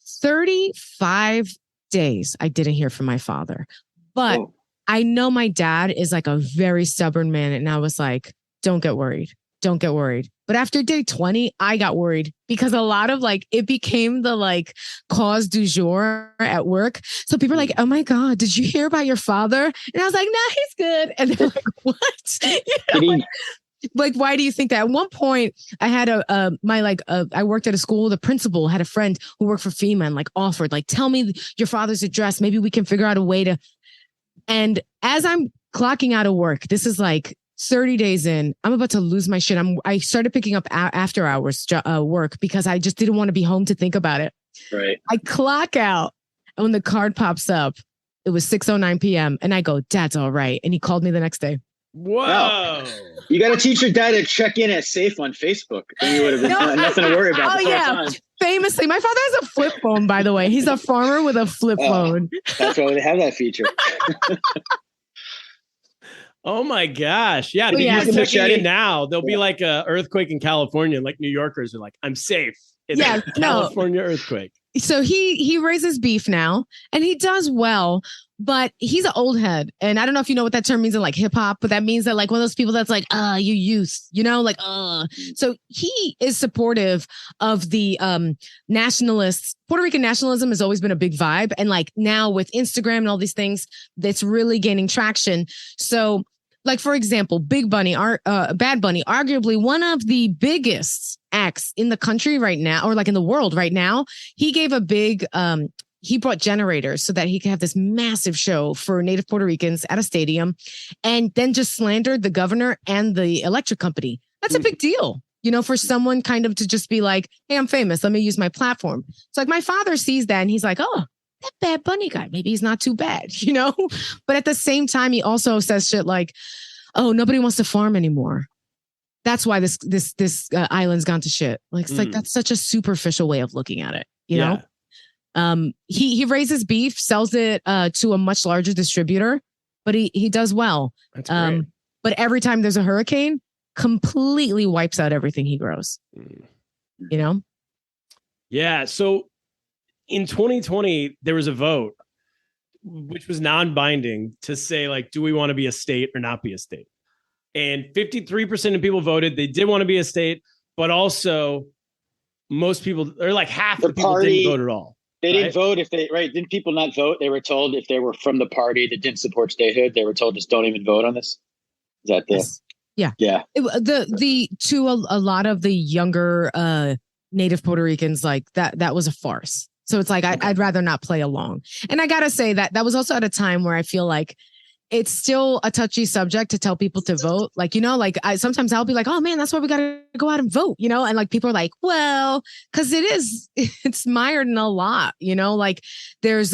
35 days, I didn't hear from my father, but I know my dad is like a very stubborn man. And I was like, don't get worried. Don't get worried. But after day 20, I got worried because a lot of like, it became the like cause du jour at work. So people are like, oh my God, did you hear about your father? And I was like, nah, he's good. And they're like, what? You know, like, why do you think that? At one point, I had I worked at a school. The principal had a friend who worked for FEMA and like offered, like, tell me your father's address. Maybe we can figure out a way to. And as I'm clocking out of work, this is like 30 days in, I'm about to lose my shit. I started picking up after hours work because I just didn't want to be home to think about it. Right. I clock out, and when the card pops up, it was 6:09 p.m. And I go, Dad's all right. And he called me the next day. Whoa. Wow. You got to teach your dad to check in as safe on Facebook. Then you would have been nothing to worry about. Time. Famously, my father has a flip phone, by the way. He's a farmer with a flip phone. That's why they have that feature. Oh my gosh. Yeah. Yeah. If you're checking in now, there'll be like a earthquake in California. Like New Yorkers are like, I'm safe in California earthquake. So he raises beef now and he does well, but he's an old head. And I don't know if you know what that term means in like hip hop, but that means that like one of those people that's like, you youth, you know, like, So he is supportive of the nationalists. Puerto Rican nationalism has always been a big vibe. And like now with Instagram and all these things, that's really gaining traction. So like, for example, Bad Bunny, arguably one of the biggest acts in the country right now, or like in the world right now, he gave a big, he brought generators so that he could have this massive show for native Puerto Ricans at a stadium, and then just slandered the governor and the electric company. That's a big deal, you know, for someone kind of to just be like, hey, I'm famous, let me use my platform. It's like my father sees that and he's like, oh, that Bad Bunny guy, maybe he's not too bad, you know? But at the same time, he also says shit like, oh, nobody wants to farm anymore. That's why this island's gone to shit. Like, it's like, that's such a superficial way of looking at it, you know? He raises beef, sells it to a much larger distributor, but he does well. That's great. But every time there's a hurricane, completely wipes out everything he grows. You know? Yeah. So in 2020, there was a vote, which was non-binding, to say, like, do we want to be a state or not be a state? And 53% of people voted they did want to be a state, but also most people, or like half the people didn't vote at all. They didn't vote didn't people not vote? They were told if they were from the party that didn't support statehood, they were told just don't even vote on this. Is that the? Yes. Yeah. Yeah. To a lot of the younger native Puerto Ricans, like that was a farce. So it's like, I'd rather not play along. And I got to say that was also at a time where I feel like it's still a touchy subject to tell people to vote. Like, you know, like sometimes I'll be like, oh man, that's why we got to go out and vote, you know? And like, people are like, well, cause it's mired in a lot, you know, like there's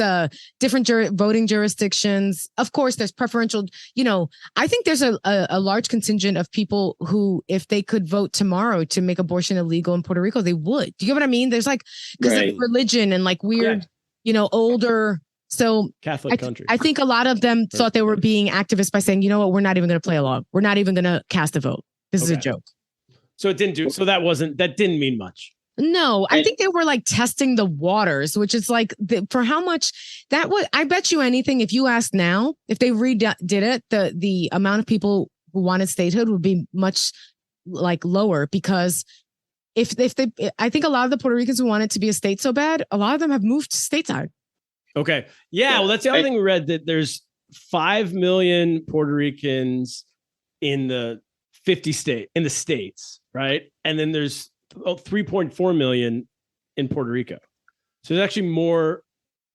different voting jurisdictions. Of course, there's preferential, you know, I think there's a large contingent of people who, if they could vote tomorrow to make abortion illegal in Puerto Rico, they would. Do you get what I mean? There's like, cause of religion and like weird, you know, older. So Catholic country. I think a lot of them thought they were being activists by saying, you know what, we're not even going to play along. We're not even going to cast a vote. This is a joke. So it didn't do, so that didn't mean much. No, I think they were like testing the waters, which is like for how much that would, I bet you anything, if you ask now, if they redid it, the amount of people who wanted statehood would be much like lower, because if they, I think a lot of the Puerto Ricans who wanted to be a state so bad, a lot of them have moved stateside. Okay. Yeah. Well, that's the other thing we read, that there's 5 million Puerto Ricans in the 50 states, right? And then there's 3.4 million in Puerto Rico. So there's actually more.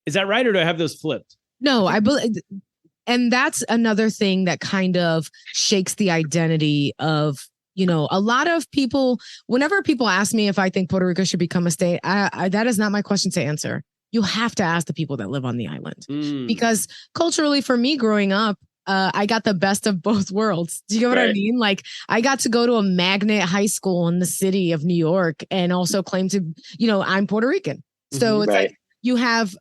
Is that right? Or do I have those flipped? No, I believe. And that's another thing that kind of shakes the identity of, you know, a lot of people, whenever people ask me if I think Puerto Rico should become a state, that is not my question to answer. You have to ask the people that live on the island, because culturally, for me growing up, I got the best of both worlds. Do you get what I mean? Like, I got to go to a magnet high school in the city of New York and also claim to, you know, I'm Puerto Rican. So it's like you have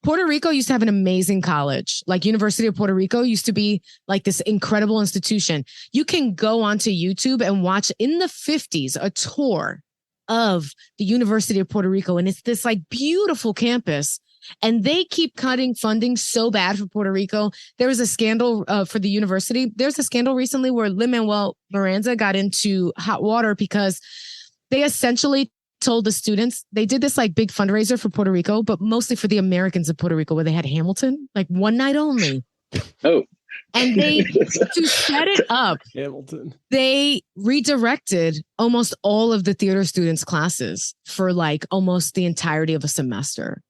Puerto Rico used to have an amazing college. Like University of Puerto Rico used to be like this incredible institution. You can go onto YouTube and watch in the 50s a tour of the University of Puerto Rico. And it's this like beautiful campus. And they keep cutting funding so bad for Puerto Rico. There was a scandal for the university. There's a scandal recently where Lin-Manuel Miranda got into hot water because they essentially told the students, they did this like big fundraiser for Puerto Rico, but mostly for the Americans of Puerto Rico, where they had Hamilton, like one night only. Oh. And they, to set it up, Hamilton, they redirected almost all of the theater students' classes for like almost the entirety of a semester.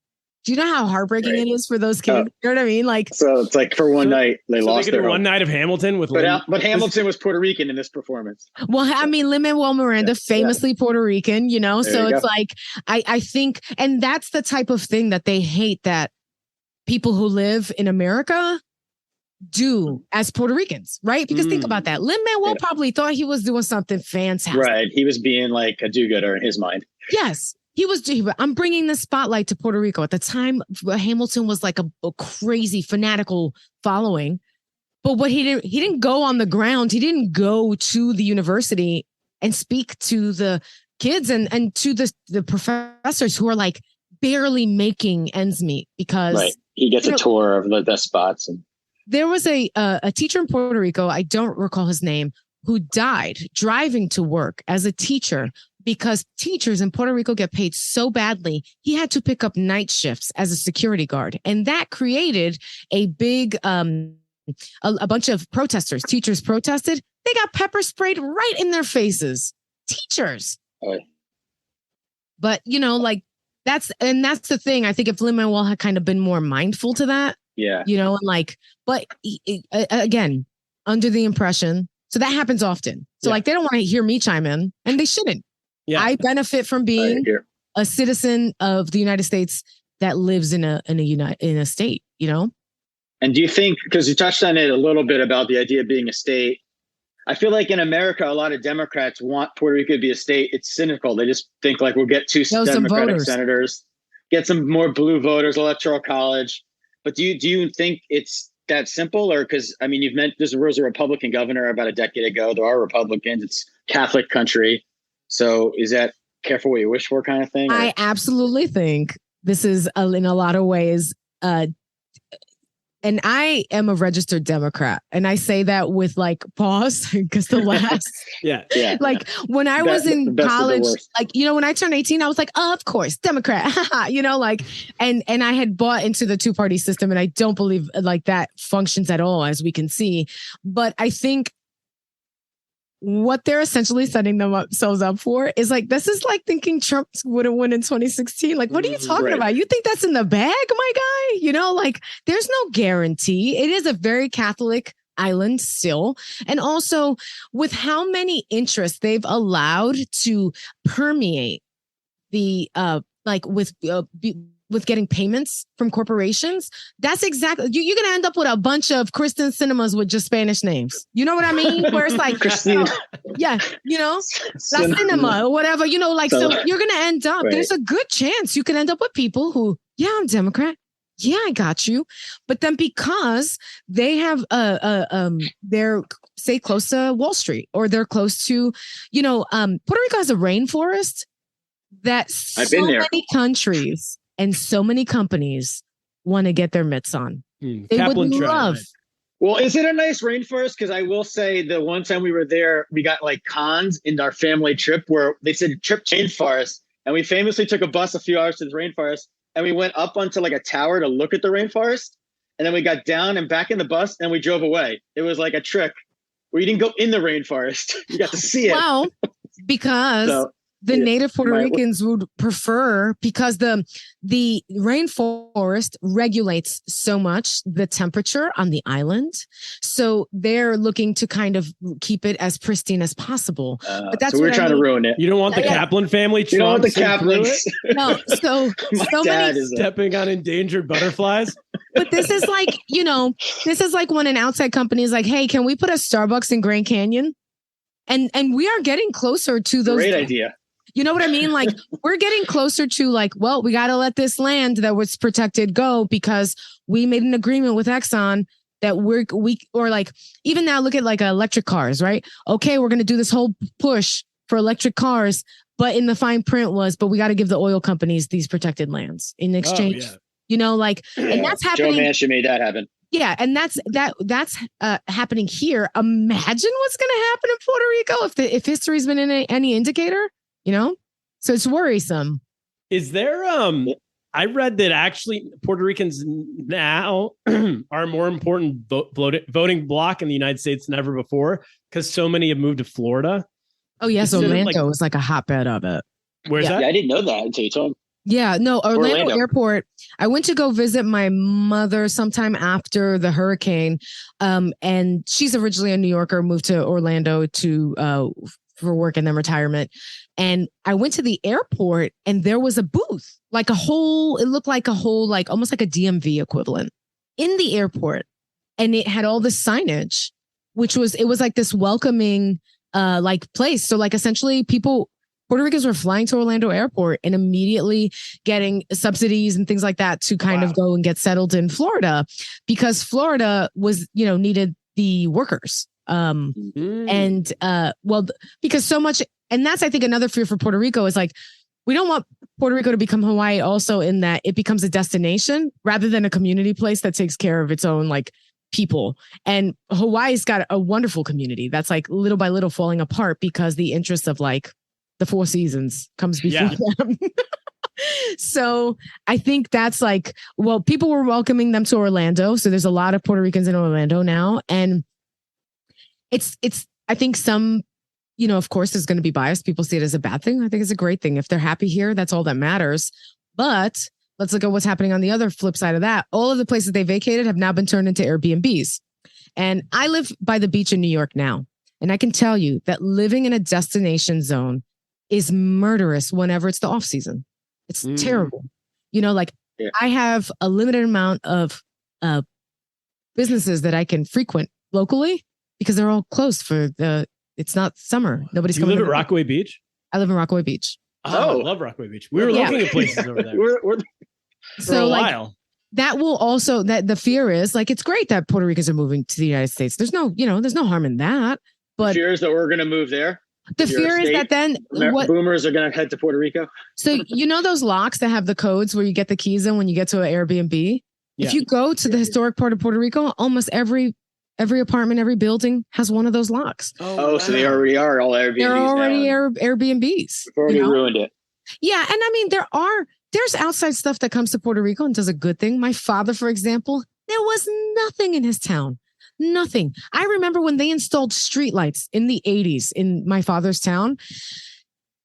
Do you know how heartbreaking it is for those kids? You know what I mean? Like, so it's like for one night they lost their one night of Hamilton with. But Hamilton was Puerto Rican in this performance. Well, I mean, Lin-Manuel Miranda, famously Puerto Rican, you know. So it's like I think, and that's the type of thing that they hate that people who live in America do as Puerto Ricans, right? Because think about that. Lin-Manuel probably thought he was doing something fantastic. Right. He was being like a do-gooder in his mind. Yes. He was, I'm bringing the spotlight to Puerto Rico. At the time, Hamilton was like a crazy fanatical following. But what he didn't go on the ground. He didn't go to the university and speak to the kids and to the professors who are like barely making ends meet, because he gets a tour of the best spots. And there was a teacher in Puerto Rico, I don't recall his name, who died driving to work as a teacher, because teachers in Puerto Rico get paid so badly. He had to pick up night shifts as a security guard. And that created a big, a bunch of protesters. Teachers protested. They got pepper sprayed right in their faces. Teachers. But, you know, like that's the thing. I think if Lin-Manuel had kind of been more mindful to that, you know, and like, but again, under the impression. So that happens often. So like, they don't want to hear me chime in, and they shouldn't. Yeah. I benefit from being a citizen of the United States that lives in a state, you know? And do you think, because you touched on it a little bit about the idea of being a state, I feel like in America, a lot of Democrats want Puerto Rico to be a state. It's cynical. They just think like, we'll get two Democratic senators, get some more blue voters, electoral college. But do you think it's that simple? Or because, I mean, there was a Republican governor about a decade ago. There are Republicans. It's Catholic country. So is that careful what you wish for kind of thing? Or? I absolutely think this is in a lot of ways. And I am a registered Democrat. And I say that with like pause, because the last, like when I was in college, like, you know, when I turned 18, I was like, oh, of course, Democrat, you know, like, and I had bought into the two-party system, and I don't believe like that functions at all, as we can see. But I think what they're essentially setting themselves up for is like, this is like thinking Trump wouldn't win in 2016. Like, what are you talking about? You think that's in the bag, my guy? You know, like, there's no guarantee. It is a very Catholic island still. And also with how many interests they've allowed to permeate the, like with getting payments from corporations, that's exactly, you're going to end up with a bunch of Christian cinemas with just Spanish names. You know what I mean? Where it's like, you know, La Cinema or whatever, you know, like, so you're going to end up, there's a good chance you can end up with people who, I'm Democrat. Yeah, I got you. But then because they have, they're say close to Wall Street, or they're close to, you know, Puerto Rico has a rainforest that I've so been there. many countries and so many companies want to get their mitts on. They Kaplan would love. right? Well, is it a nice rainforest? Because I will say the one time we were there, we got like cons in our family trip where they said trip to rainforest. And we famously took a bus a few hours to the rainforest and we went up onto like a tower to look at the rainforest. And then we got down and back in the bus and we drove away. It was like a trick where you didn't go in the rainforest. You got to see it. Wow. Because the native Puerto Ricans would prefer, because the rainforest regulates so much the temperature on the island. So they're looking to kind of keep it as pristine as possible. But that's so we're trying to ruin it. You don't want the Kaplan family. You don't want the Kaplans. No, so many stepping on endangered butterflies. But this is like, this is like when an outside company is like, hey, can we put a Starbucks in Grand Canyon? And we are getting closer to those. Great idea. You know what I mean? Like, we're getting closer to like, well, we got to let this land that was protected go because we made an agreement with Exxon that or like, even now look at like electric cars, right? Okay, we're going to do this whole push for electric cars. But in the fine print but we got to give the oil companies these protected lands in exchange. Oh, yeah. And that's happening. Joe Manchin made that happen. Yeah, and that's happening here. Imagine what's going to happen in Puerto Rico if history's been any indicator. So it's worrisome. Is there I read that actually Puerto Ricans now are a more important voting bloc in the United States than ever before because so many have moved to Florida. Oh yes, Orlando is like a hotbed of it. Where's that? Yeah, I didn't know that until you told me. Yeah, no, Orlando Airport. I went to go visit my mother sometime after the hurricane. And she's originally a New Yorker, moved to Orlando for work and then retirement. And I went to the airport and there was a booth, it looked like a whole, like almost like a DMV equivalent in the airport. And it had all this signage, it was like this welcoming, place. So like essentially Puerto Ricans were flying to Orlando Airport and immediately getting subsidies and things like that to kind of go and get settled in Florida because Florida was, needed the workers. Because so much, and that's, I think, another fear for Puerto Rico is like, we don't want Puerto Rico to become Hawaii also in that it becomes a destination rather than a community place that takes care of its own like people. And Hawaii's got a wonderful community that's like little by little falling apart because the interest of like the Four Seasons comes before them. So I think that's like, people were welcoming them to Orlando. So there's a lot of Puerto Ricans in Orlando now. And it's, I think some, of course, there's going to be bias. People see it as a bad thing. I think it's a great thing. If they're happy here, that's all that matters. But let's look at what's happening on the other flip side of that. All of the places they vacated have now been turned into Airbnbs. And I live by the beach in New York now. And I can tell you that living in a destination zone is murderous whenever it's the off season. It's terrible. I have a limited amount of businesses that I can frequent locally because they're all closed it's not summer. Nobody's coming. You live at Rockaway Beach? I live in Rockaway Beach. Oh, I love Rockaway Beach. We were looking at places over there. For a while. That will also, that the fear is like, it's great that Puerto Ricans are moving to the United States. There's no harm in that. But the fear is that we're going to move there. The fear is that then boomers are going to head to Puerto Rico. So those locks that have the codes where you get the keys in when you get to an Airbnb. Yeah. If you go to the historic part of Puerto Rico, almost every apartment, every building has one of those locks. Oh, wow. So they already are all Airbnbs. They're already Airbnbs. We've already ruined it. Yeah, and I mean there's outside stuff that comes to Puerto Rico and does a good thing. My father, for example, there was nothing in his town. Nothing. I remember when they installed streetlights in the 80s in my father's town.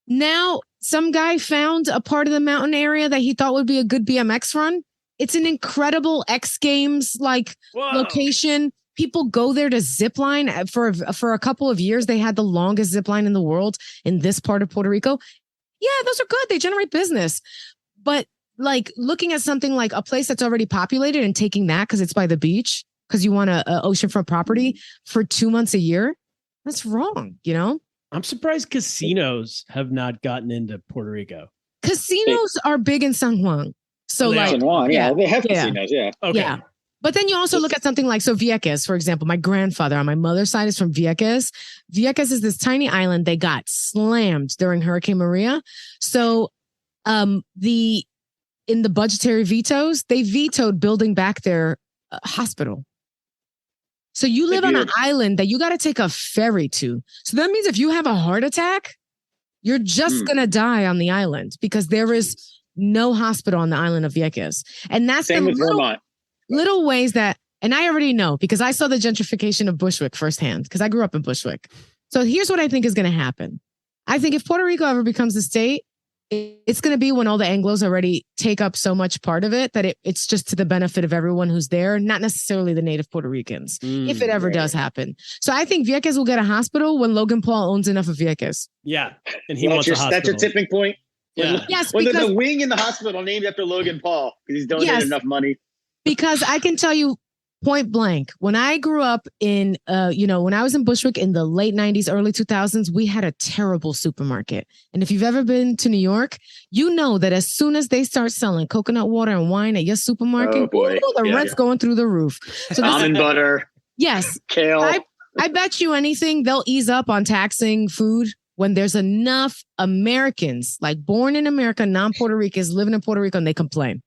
Now, some guy found a part of the mountain area that he thought would be a good BMX run. It's an incredible X Games location. People go there to zip line for a couple of years. They had the longest zip line in the world in this part of Puerto Rico. Yeah, those are good. They generate business. But like looking at something like a place that's already populated and taking that because it's by the beach, because you want a oceanfront property for 2 months a year, that's wrong, I'm surprised casinos have not gotten into Puerto Rico. Casinos are big in San Juan. So San Juan, they have casinos, yeah. Okay. Yeah. But then you also look at something like, Vieques, for example, my grandfather on my mother's side is from Vieques. Vieques is this tiny island. They got slammed during Hurricane Maria. So In the budgetary vetoes, they vetoed building back their hospital. So you live on an island that you got to take a ferry to. So that means if you have a heart attack, you're just going to die on the island because there is no hospital on the island of Vieques. And that's same with Vermont. Little ways that, and I already know because I saw the gentrification of Bushwick firsthand because I grew up in Bushwick. So here's what I think is going to happen. I think if Puerto Rico ever becomes a state, it's going to be when all the Anglos already take up so much part of it that it's just to the benefit of everyone who's there, not necessarily the native Puerto Ricans, if it ever does happen. So I think Vieques will get a hospital when Logan Paul owns enough of Vieques. Yeah. And he wants a hospital. That's your tipping point. Yeah. Yes, when the wing in the hospital named after Logan Paul because he's donated enough money. Because I can tell you point blank, when I grew up in, when I was in Bushwick in the late 90s, early 2000s, we had a terrible supermarket. And if you've ever been to New York, you know that as soon as they start selling coconut water and wine at your supermarket, rent's going through the roof. So almond butter. Yes. Kale. I bet you anything they'll ease up on taxing food when there's enough Americans, like born in America, non-Puerto Ricans living in Puerto Rico, and they complain.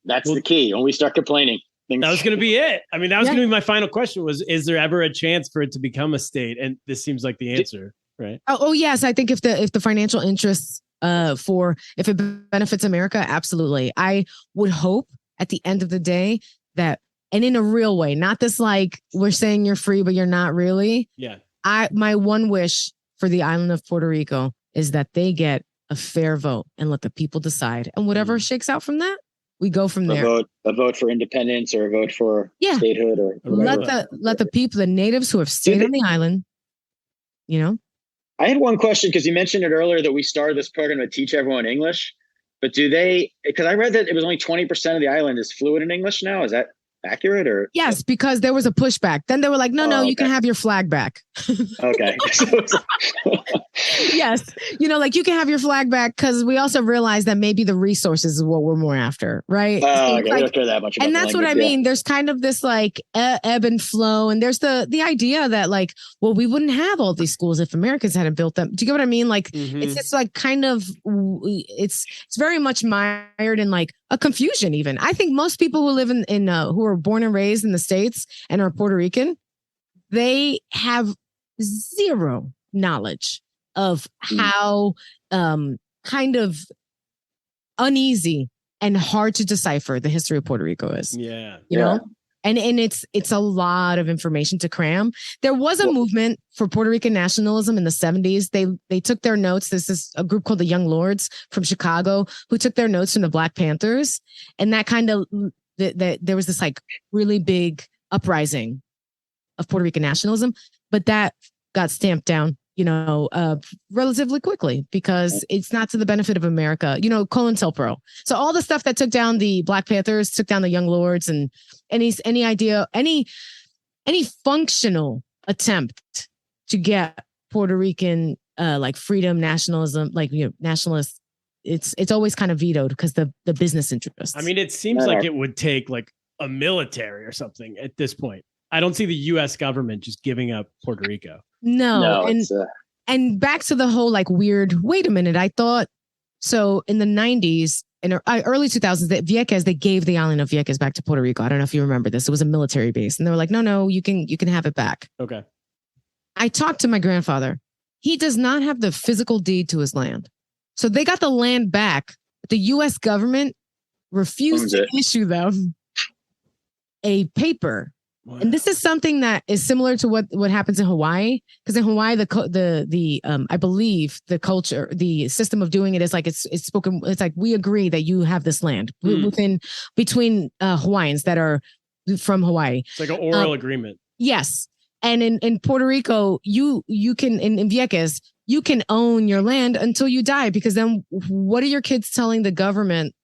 That's the key. When we start complaining. That was going to be it. I mean, that was going to be my final question was, is there ever a chance for it to become a state? And this seems like the answer, right? Oh yes. I think if the financial interests if it benefits America, absolutely. I would hope at the end of the day that, and in a real way, not this like we're saying you're free, but you're not really. Yeah. My one wish for the island of Puerto Rico is that they get a fair vote and let the people decide. And whatever shakes out from that, we go from there. A vote for independence or a vote for statehood or whatever. Let the people, the natives who have stayed on the island, I had one question because you mentioned it earlier that we started this program to teach everyone English, but because I read that it was only 20% of the island is fluent in English now. Is that accurate or? Yes, because there was a pushback. Then they were like, no, you can have your flag back. Okay. Yes. Like you can have your flag back because we also realized that maybe the resources is what we're more after. Right. Okay. We don't care that much about and that's what I mean. There's kind of this like ebb and flow. And there's the idea that like, well, we wouldn't have all these schools if Americans hadn't built them. Do you get what I mean? Like it's just like kind of, it's very much mired in like a confusion even. I think most people who live in who are born and raised in the States and are Puerto Rican, they have zero knowledge of how kind of uneasy and hard to decipher the history of Puerto Rico is. Yeah. You know? And it's a lot of information to cram. There was a movement for Puerto Rican nationalism in the 70s. They took their notes. This is a group called the Young Lords from Chicago who took their notes from the Black Panthers. And that kind of there was this like really big uprising of Puerto Rican nationalism, but that got stamped down, relatively quickly because it's not to the benefit of America, COINTELPRO. So all the stuff that took down the Black Panthers, took down the Young Lords, and any functional attempt to get Puerto Rican like freedom, nationalism, like nationalists, it's always kind of vetoed because the business interests. I mean, it seems like it would take like a military or something at this point. I don't see the U.S. government just giving up Puerto Rico. No, and back to the whole like weird. Wait a minute, I thought so in the 90s and early 2000s that Vieques, they gave the island of Vieques back to Puerto Rico. I don't know if you remember this. It was a military base, and they were like, no, you can have it back. Okay. I talked to my grandfather. He does not have the physical deed to his land, so they got the land back. But the U.S. government refused to issue them a paper. Wow. And this is something that is similar to what happens in Hawaii, because in Hawaii, I believe the culture, the system of doing it is like it's spoken. It's like we agree that you have this land between Hawaiians that are from Hawaii. It's like an oral agreement. Yes, and in Puerto Rico, you can in Vieques, you can own your land until you die, because then what are your kids telling the government?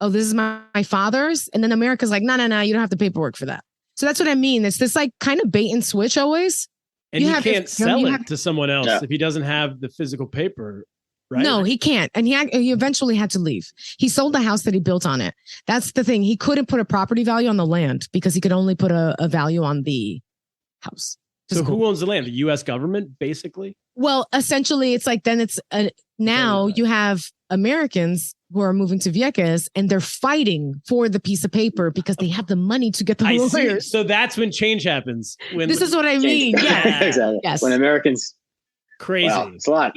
Oh, this is my father's, and then America's like, no, you don't have the paperwork for that. So that's what I mean. It's this like kind of bait and switch always. And you can't sell it to someone else if he doesn't have the physical paper, right? No, he can't. And he eventually had to leave. He sold the house that he built on it. That's the thing. He couldn't put a property value on the land because he could only put a value on the house. So who owns the land? The U.S. government, basically? Well, essentially, it's like then it's now you have Americans who are moving to Vieques and they're fighting for the piece of paper because they have the money to get the I see. lawyers. So that's when change happens. When This is what I mean. Yeah. Exactly. Yes. When Americans, crazy. wow, it's a lot.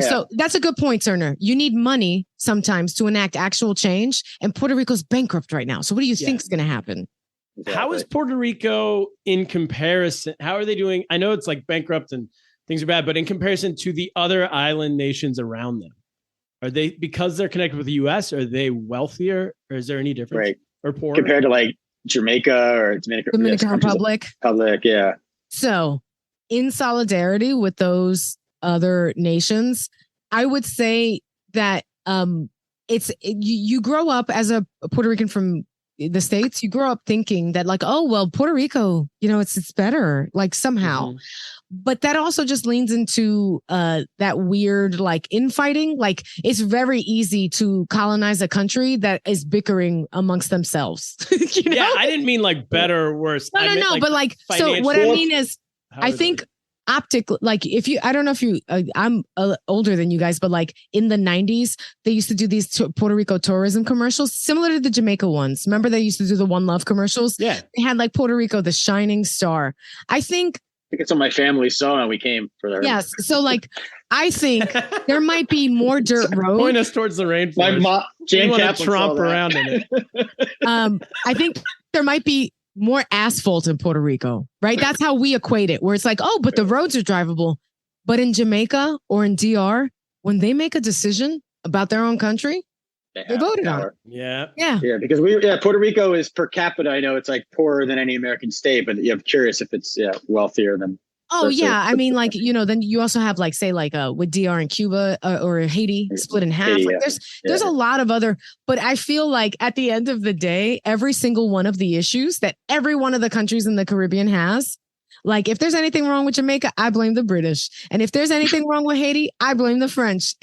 So that's a good point, Turner. You need money sometimes to enact actual change, and Puerto Rico's bankrupt right now. So what do you think is going to happen? Exactly. How is Puerto Rico in comparison? How are they doing? I know it's like bankrupt and things are bad, but in comparison to the other island nations around them, are they, because they're connected with the U.S., are they wealthier, or is there any difference? Right. Or poorer? Compared to like Jamaica or Dominican Republic? Yeah. So in solidarity with those other nations, I would say that you grow up as a Puerto Rican from the States, you grow up thinking that like, oh, well, Puerto Rico, it's better, like somehow. Mm-hmm. But that also just leans into that weird like infighting. Like it's very easy to colonize a country that is bickering amongst themselves. Yeah, I didn't mean like better or worse. No, like, but like, so what I mean is, I think optically, like I don't know if you, I'm older than you guys, but like in the 90s, they used to do these Puerto Rico tourism commercials similar to the Jamaica ones. Remember they used to do the One Love commercials? Yeah. They had like Puerto Rico, the shining star. I think it's what my family saw and we came for their. Yes. So like, I think there might be more dirt roads. Point us towards the rainforest. My mom, Jan Kaplan, tromp around in it. I think there might be more asphalt in Puerto Rico, right? That's how we equate it, where it's like, oh, but the roads are drivable. But in Jamaica or in DR, when they make a decision about their own country, they voted on it. Yeah. Because Puerto Rico is per capita. I know it's like poorer than any American state, but I'm curious if it's wealthier than. Oh yeah, I mean, like then you also have like say like with DR and Cuba or Haiti split in half. Like there's a lot of other, but I feel like at the end of the day, every single one of the issues that every one of the countries in the Caribbean has, like if there's anything wrong with Jamaica, I blame the British, and if there's anything wrong with Haiti, I blame the French.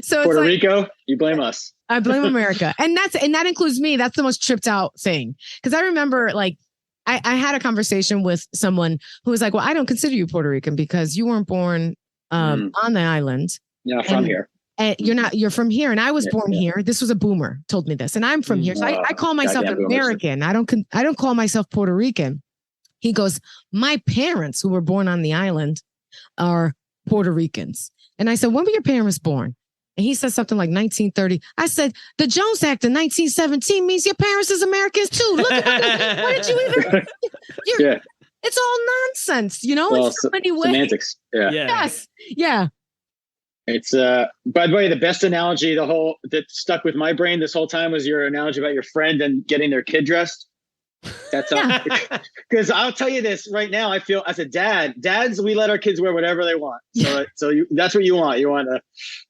So Puerto Rico, you blame us. I blame America, and that includes me. That's the most tripped out thing because I remember like. I had a conversation with someone who was like, well, I don't consider you Puerto Rican because you weren't born on the island. You're not from here. And you're from here. And I was born here. This was a boomer told me this. And I'm from here. So I call myself American. I don't call myself Puerto Rican. He goes, my parents who were born on the island are Puerto Ricans. And I said, when were your parents born? And he said something like 1930. I said, the Jones Act of 1917 means your parents is Americans too. Look at what did you even? It's all nonsense, Well, in so many ways. Semantics. Yeah. Yes. Yeah. It's by the way, the best analogy that stuck with my brain this whole time was your analogy about your friend and getting their kid dressed. That's because I'll tell you this right now. I feel as a dads, we let our kids wear whatever they want. So that's what you want. You want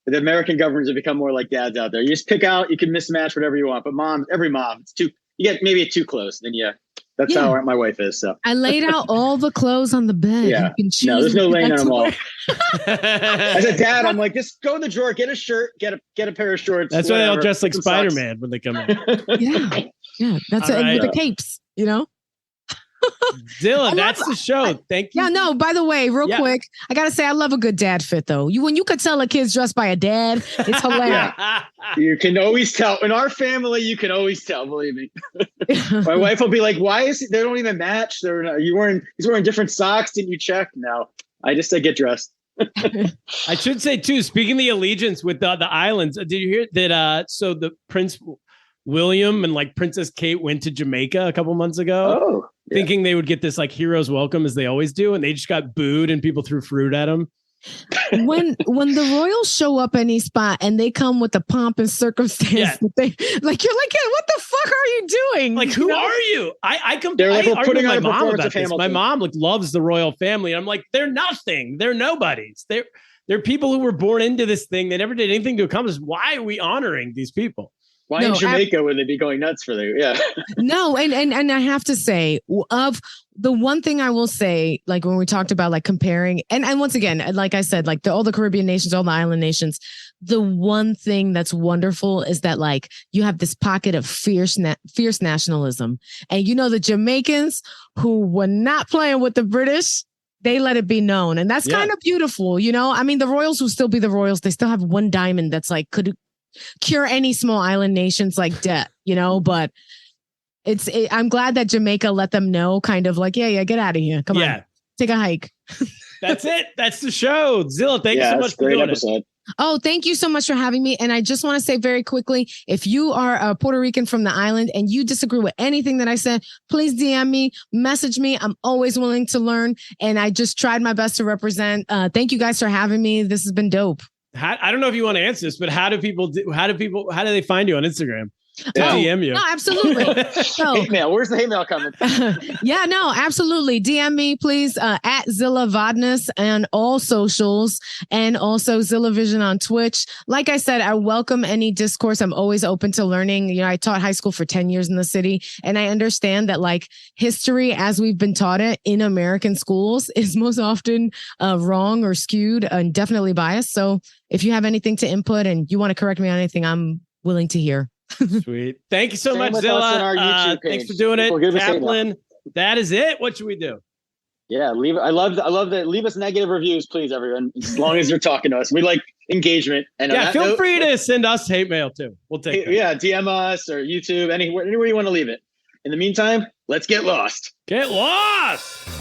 the American government to become more like dads out there. You just pick out, you can mismatch whatever you want. But every mom, it's too. You get maybe too close, then that's how my wife is. So I laid out all the clothes on the bed. Yeah, you can choose. No, there's no laying on them all. As a dad, I'm like, just go in the drawer, get a shirt, get a pair of shorts. That's why they all dress like Spider-Man when they come in. Yeah, that's it. With the capes, Zilla, that's the show. Thank you. Yeah, no, by the way, real quick, I got to say, I love a good dad fit, though. When you could tell a kid's dressed by a dad, it's hilarious. You can always tell. In our family, you can always tell, believe me. My wife will be like, why they don't even match? He's wearing different socks. Didn't you check? No, I get dressed. I should say, too, speaking of the allegiance with the islands, did you hear that? So the Prince William and like Princess Kate went to Jamaica a couple months ago, thinking they would get this like hero's welcome as they always do, and they just got booed and people threw fruit at them. When the royals show up any spot and they come with the pomp and circumstance, that you're like, hey, what the fuck are you doing? Like, who are you? I argue with my mom about this. My mom loves the royal family. I'm like, they're nothing. They're nobodies. They're people who were born into this thing. They never did anything to accomplish. Why are we honoring these people? Why in Jamaica would they be going nuts for the? Yeah. No, and I have to say, of the one thing I will say, like when we talked about like comparing, and once again, like I said, like all the Caribbean nations, all the island nations, the one thing that's wonderful is that like you have this pocket of fierce nationalism, and the Jamaicans who were not playing with the British. they let it be known. And that's kind of beautiful, you know? I mean, the Royals will still be the Royals. They still have one diamond that's like, could cure any small island nation's like debt, you know? But I'm glad that Jamaica let them know, kind of like, yeah, get out of here. Come on, take a hike. That's it. That's the show. Zilla, thank you so much for doing it. Oh, thank you so much for having me. And I just want to say very quickly, if you are a Puerto Rican from the island and you disagree with anything that I said, please DM me, message me. I'm always willing to learn. And I just tried my best to represent. Thank you guys for having me. This has been dope. I don't know if you want to answer this, but how do they find you on Instagram? DM you. No, absolutely. Hate mail. Where's the hate mail coming? Yeah, no, absolutely. DM me, please, at Zilla Vodnas and all socials, and also Zilla Vision on Twitch. Like I said, I welcome any discourse. I'm always open to learning. You know, I taught high school for 10 years in the city, and I understand that like history, as we've been taught it in American schools, is most often wrong or skewed and definitely biased. So if you have anything to input and you want to correct me on anything, I'm willing to hear. Sweet. Thank you so much, Zilla. Thanks for doing it. Kaplan, that is it. What should we do? Yeah, I love that. Leave us negative reviews, please, everyone. As long as you're talking to us. We like engagement. And feel free to send us hate mail too. We'll take it. Yeah, DM us or YouTube, anywhere you want to leave it. In the meantime, let's get lost. Get lost!